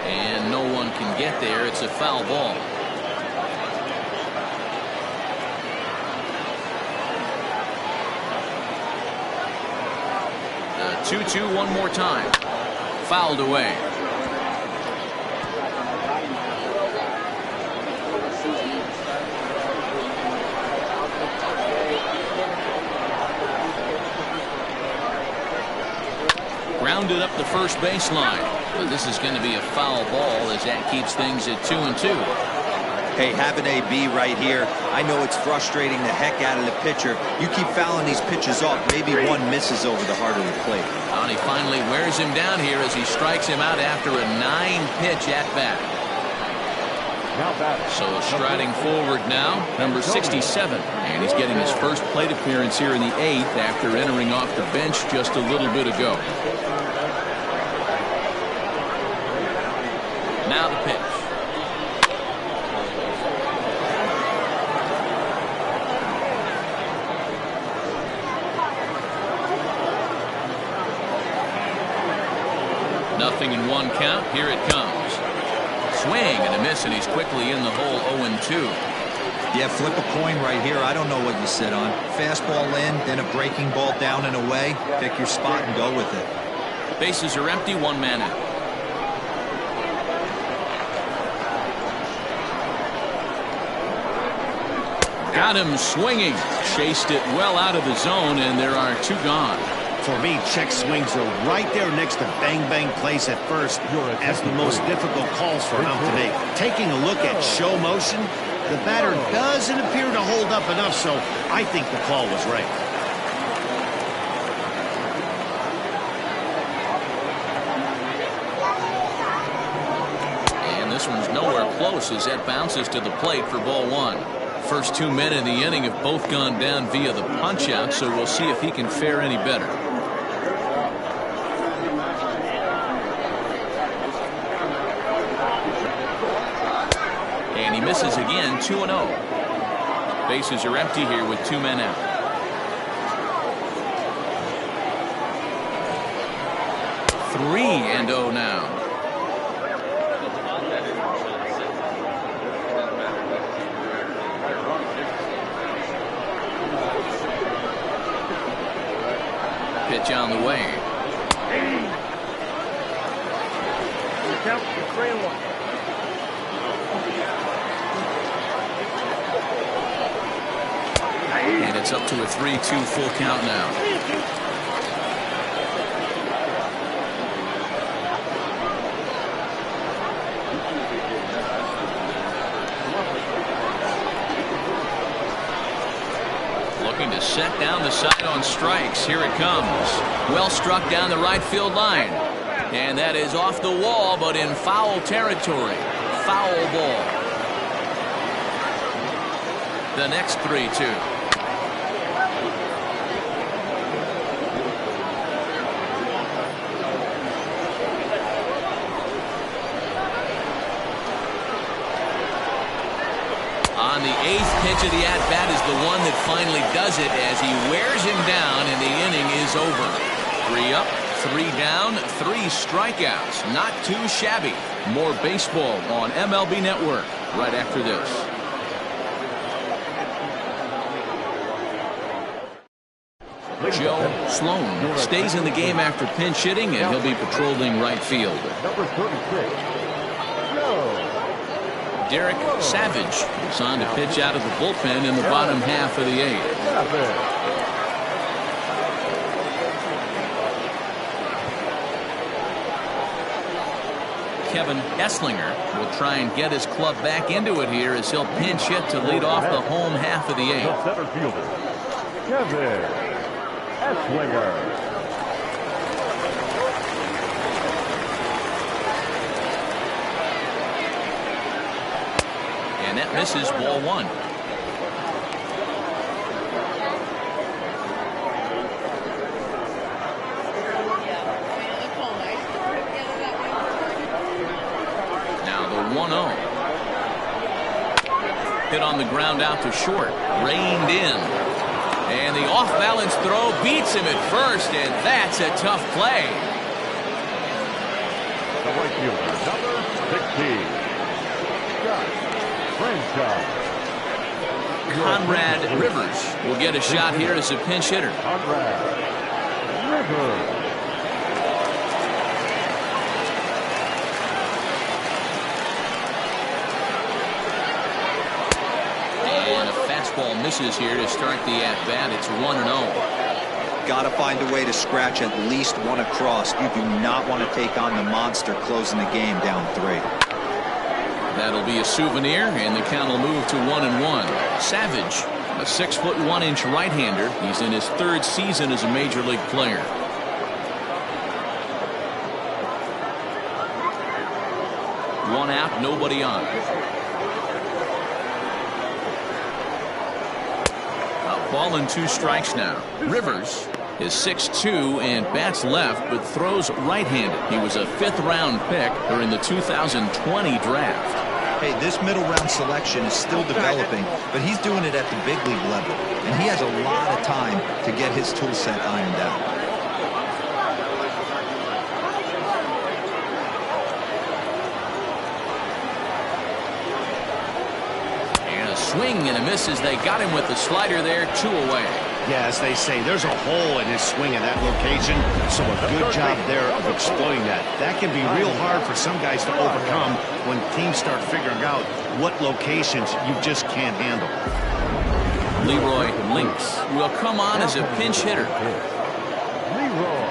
And no one can get there. It's a foul ball. The 2-2 one more time. Fouled away. Grounded up the first baseline. But this is going to be a foul ball as that keeps things at 2-2. Hey, having AB right here, I know it's frustrating the heck out of the pitcher. You keep fouling these pitches off, maybe one misses over the heart of the plate. And he finally wears him down here as he strikes him out after a 9-pitch at bat. So striding forward now, number 67. And he's getting his first plate appearance here in the 8th after entering off the bench just a little bit ago. Now the pitch. Nothing in one count. Here it comes. Swing and a miss, and he's quickly in the hole. 0-2. Yeah, flip a coin right here. I don't know what you sit on. Fastball in, then a breaking ball down and away. Pick your spot and go with it. Bases are empty. One man out. Got him swinging. Chased it well out of the zone, and there are two gone. For me, check swings are right there next to bang-bang plays at first as the most difficult calls for an ump to make. Taking a look at show motion, the batter doesn't appear to hold up enough, so I think the call was right. And this one's nowhere close as that bounces to the plate for ball one. First two men in the inning have both gone down via the punch-out, so we'll see if he can fare any better. misses again. 2-0. Bases are empty here with 2 men out. 3-0 now. Pitch on the way. Count 3-1. And it's up to a 3-2 full count now. Looking to set down the side on strikes. Here it comes. Well struck down the right field line. And that is off the wall, but in foul territory. Foul ball. The next 3-2. On the 8th pitch of the at-bat is the one that finally does it as he wears him down and the inning is over. 3 up, 3 down, 3 strikeouts. Not too shabby. More baseball on MLB Network right after this. Joe Sloan stays in the game after pinch hitting, and he'll be patrolling right field. Number 36, Joe. Derek Savage is on to pitch out of the bullpen in the bottom half of the 8th. Kevin Esslinger will try and get his club back into it here as he'll pinch hit to lead off the home half of the 8th. The center fielder, Kevin Esslinger. And that misses, ball 1. Now the 1-0. Hit on the ground out to short. Reined in. And the off-balance throw beats him at first, and that's a tough play. The right fielder, number 16, Scott Franchise. Conrad Rivers will get a shot here as a pinch hitter. Conrad Rivers. And a fastball misses here to start the at-bat. It's 1-0. Got to find a way to scratch at least one across. You do not want to take on the monster closing the game down 3. That'll be a souvenir, and the count will move to 1-1. Savage, a 6'1" right-hander. He's in his 3rd season as a major league player. One out, nobody on. A ball and 2 strikes now. Rivers is 6'2" and bats left, but throws right-handed. He was a 5th-round pick during the 2020 draft. Hey, this middle round selection is still developing, but he's doing it at the big league level, and he has a lot of time to get his tool set ironed out. And a swing and a miss as they got him with the slider there. 2 away. Yeah, as they say, there's a hole in his swing in that location, so a good job there of exploiting that. That can be real hard for some guys to overcome when teams start figuring out what locations you just can't handle. Leroy Lynx will come on as a pinch hitter. Leroy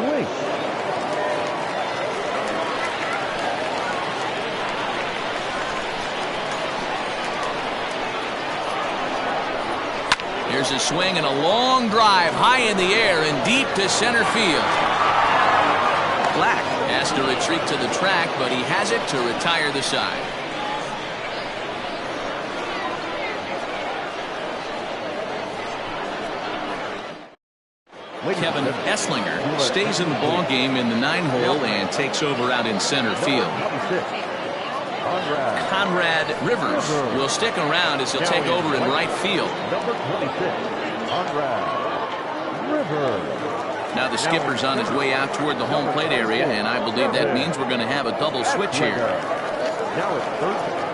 Lynx. Here's a swing and a long drive high in the air and deep to center field. Black has to retreat to the track, but he has it to retire the side. Kevin Esslinger stays in the ball game in the 9-hole and takes over out in center field. Conrad Rivers will stick around as he'll take over in right field. Number 26, Conrad Rivers. Now the skipper's on his way out toward the home plate area, and I believe that means we're going to have a double switch here. Now it's third.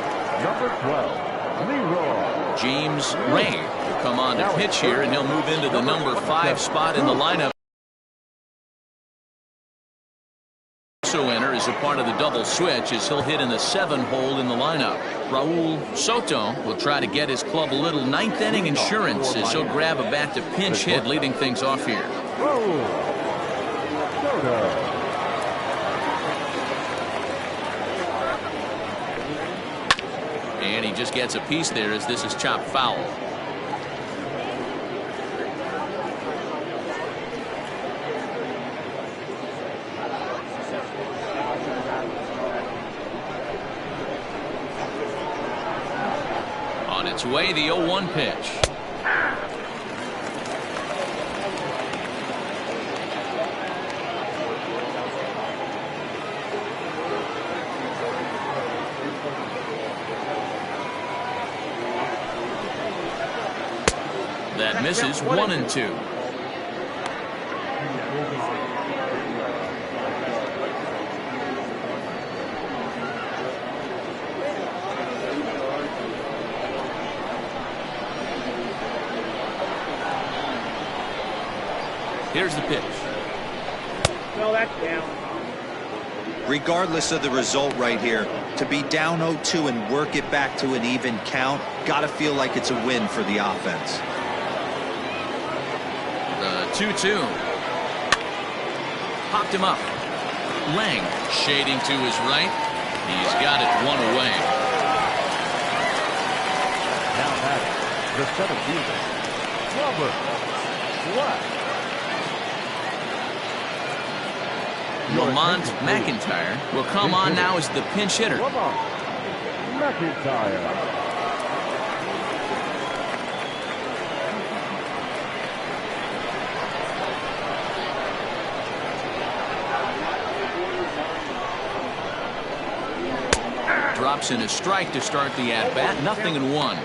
Number 12, Leroy. James Ray will come on to pitch here, and he'll move into the number 5 spot in the lineup. Also enter as a part of the double switch as he'll hit in the 7 hole in the lineup. Raul Soto will try to get his club a little ninth inning insurance as he'll grab a bat to pinch hit, leading things off here. And he just gets a piece there as this is chopped foul. On its way, the 0-1 pitch. That misses 1-2. Here's the pitch. No, that's down. Regardless of the result right here, to be down 0-2 and work it back to an even count, gotta feel like it's a win for the offense. The 2-2. Popped him up. Lang shading to his right. He's got it one away. Now batting, the 17th, Robert Black. Lamont McIntyre will come on now as the pinch hitter. Lamont McIntyre. Drops in a strike to start the at-bat. 0-1.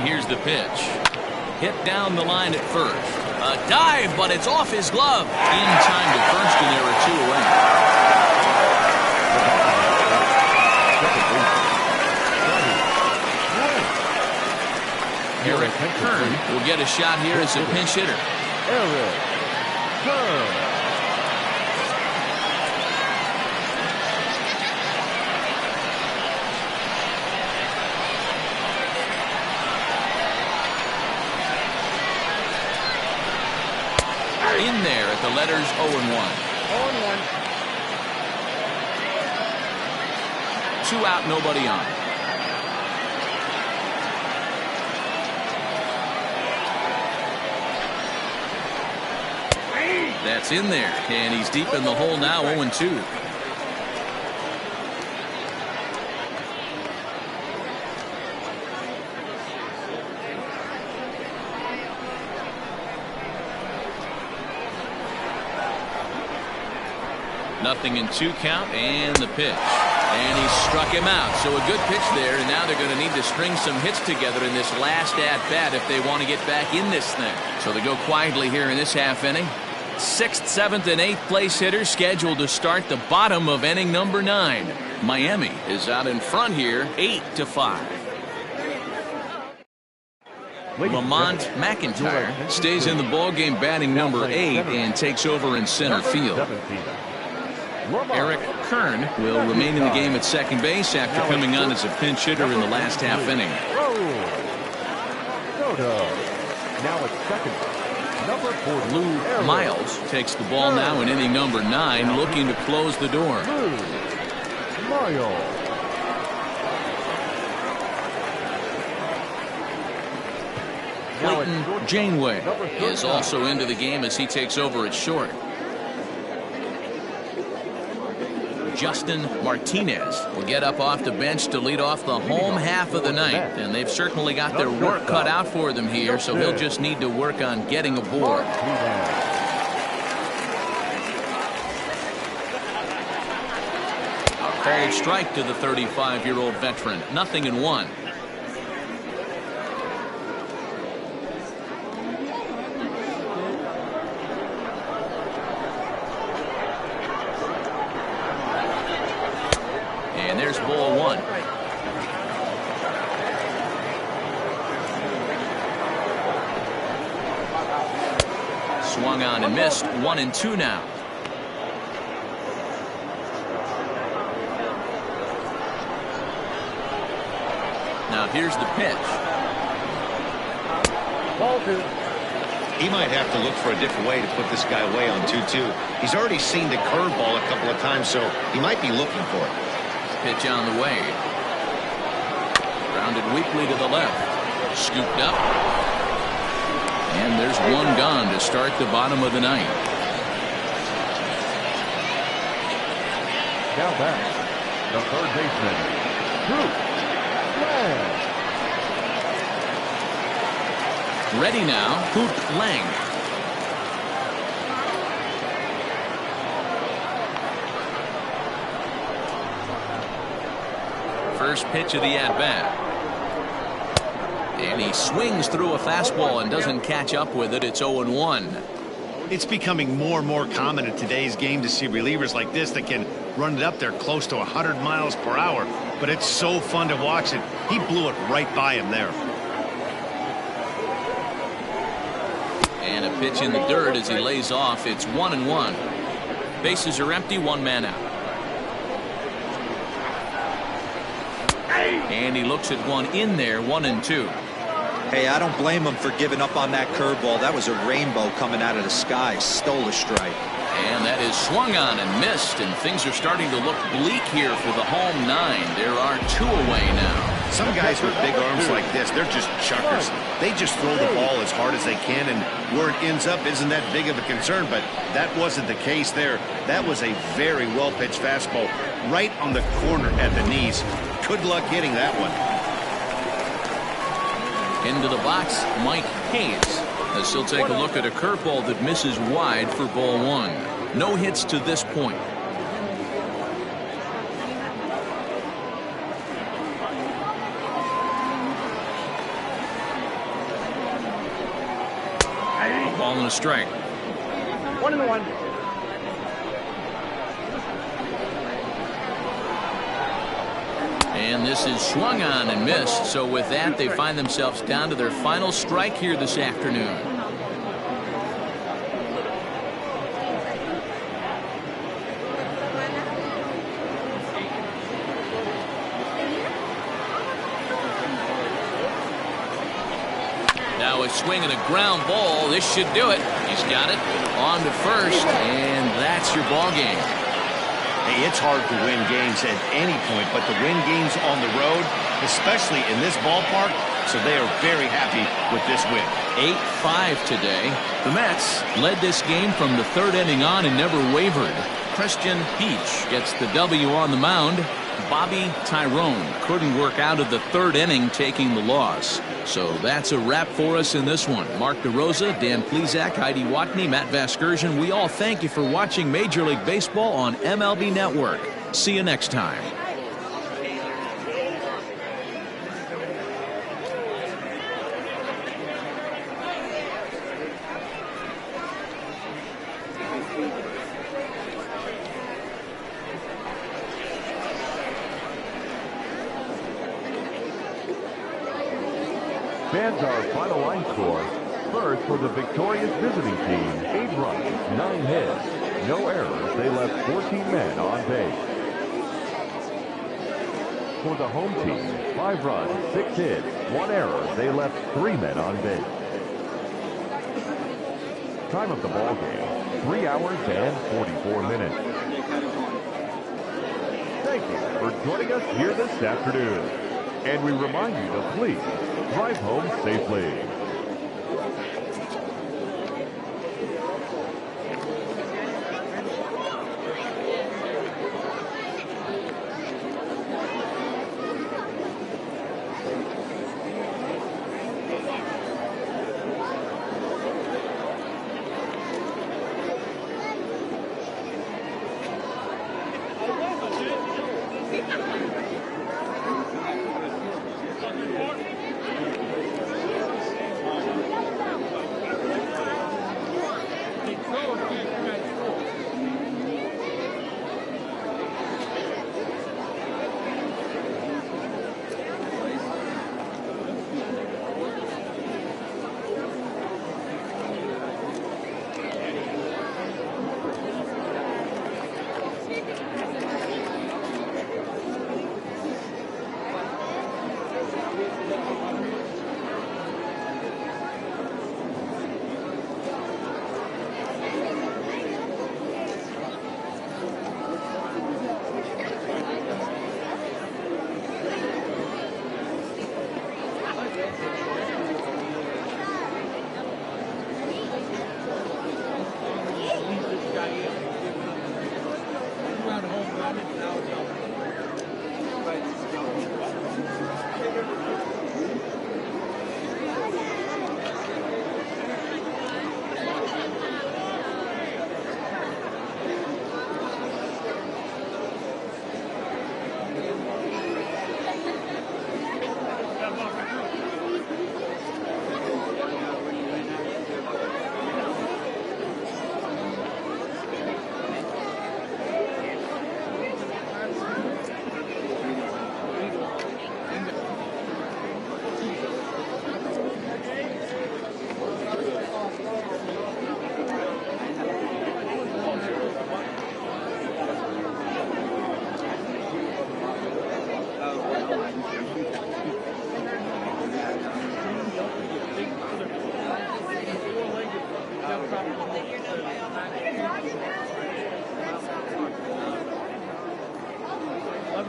Here's the pitch. Hit down the line at first. A dive, but it's off his glove. In time to first, and there are 2 away. Eric Kern will get a shot here as a pinch hitter. Eric Kern. In there at the letters 0-1. 2 out, nobody on. That's in there, and he's deep in the hole now. 0-2. Nothing in 2 count, and the pitch. And he struck him out. So a good pitch there, and now they're going to need to string some hits together in this last at-bat if they want to get back in this thing. So they go quietly here in this half inning. 6th, 7th, and 8th place hitters scheduled to start the bottom of inning number 9. Miami is out in front here, 8-5. Lamont McIntyre stays in the ballgame batting number 8 and takes over in center field. Eric Kern will remain in the game at second base after coming on as a pinch hitter in the last half inning. Now at second, number 4, Lou Miles takes the ball now in inning number 9, looking to close the door. Miles. Clayton Janeway is also into the game as he takes over at short. Justin Martinez will get up off the bench to lead off the home half of the ninth. And they've certainly got their work cut out for them here, so he'll just need to work on getting aboard. A called strike to the 35-year-old veteran. 0-1. And there's ball one. Swung on and missed. 1-2 now. Now here's the pitch. Ball two. He might have to look for a different way to put this guy away on 2-2. He's already seen the curveball a couple of times, so he might be looking for it. Pitch on the way. Grounded weakly to the left. Scooped up. And there's one gone to start the bottom of the ninth. Now back, the third baseman, Hoot Lang. Ready now, Hoot Lang. First pitch of the at-bat. And he swings through a fastball and doesn't catch up with it. It's 0-1. It's becoming more and more common in today's game to see relievers like this that can run it up there close to 100 miles per hour. But it's so fun to watch it. He blew it right by him there. And a pitch in the dirt as he lays off. It's 1-1. Bases are empty, one man out. And he looks at one in there, 1-2. Hey, I don't blame him for giving up on that curveball. That was a rainbow coming out of the sky. Stole a strike. And that is swung on and missed, and things are starting to look bleak here for the home nine. There are two away now. Some guys with big arms like this, they're just chuckers. They just throw the ball as hard as they can, and where it ends up isn't that big of a concern, but that wasn't the case there. That was a very well-pitched fastball right on the corner at the knees. Good luck hitting that one. Into the box, Mike Hayes, as he'll take a look at a curveball that misses wide for ball one. No hits to this point. A ball and a strike. 1-1. And this is swung on and missed. So with that, they find themselves down to their final strike here this afternoon. Now a swing and a ground ball. This should do it. He's got it. On to first, and that's your ball game. Hey, it's hard to win games at any point, but to win games on the road, especially in this ballpark, so they are very happy with this win. 8-5 today. The Mets led this game from the third inning on and never wavered. Christian Peach gets the W on the mound. Bobby Tyrone couldn't work out of the third inning, taking the loss. So that's a wrap for us in this one. Mark DeRosa, Dan Plesac, Heidi Watney, Matt Vasgersian. We all thank you for watching Major League Baseball on MLB Network. See you next time. Fans, our final line score. First, for the victorious visiting team, 8 runs, 9 hits, no errors. They left 14 men on base. For the home team, 5 runs, 6 hits, 1 error. They left 3 men on base. Time of the ball game, 3 hours and 44 minutes. Thank you for joining us here this afternoon. And we remind you to please drive home safely.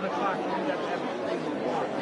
the clock. You have to have a thing to walk.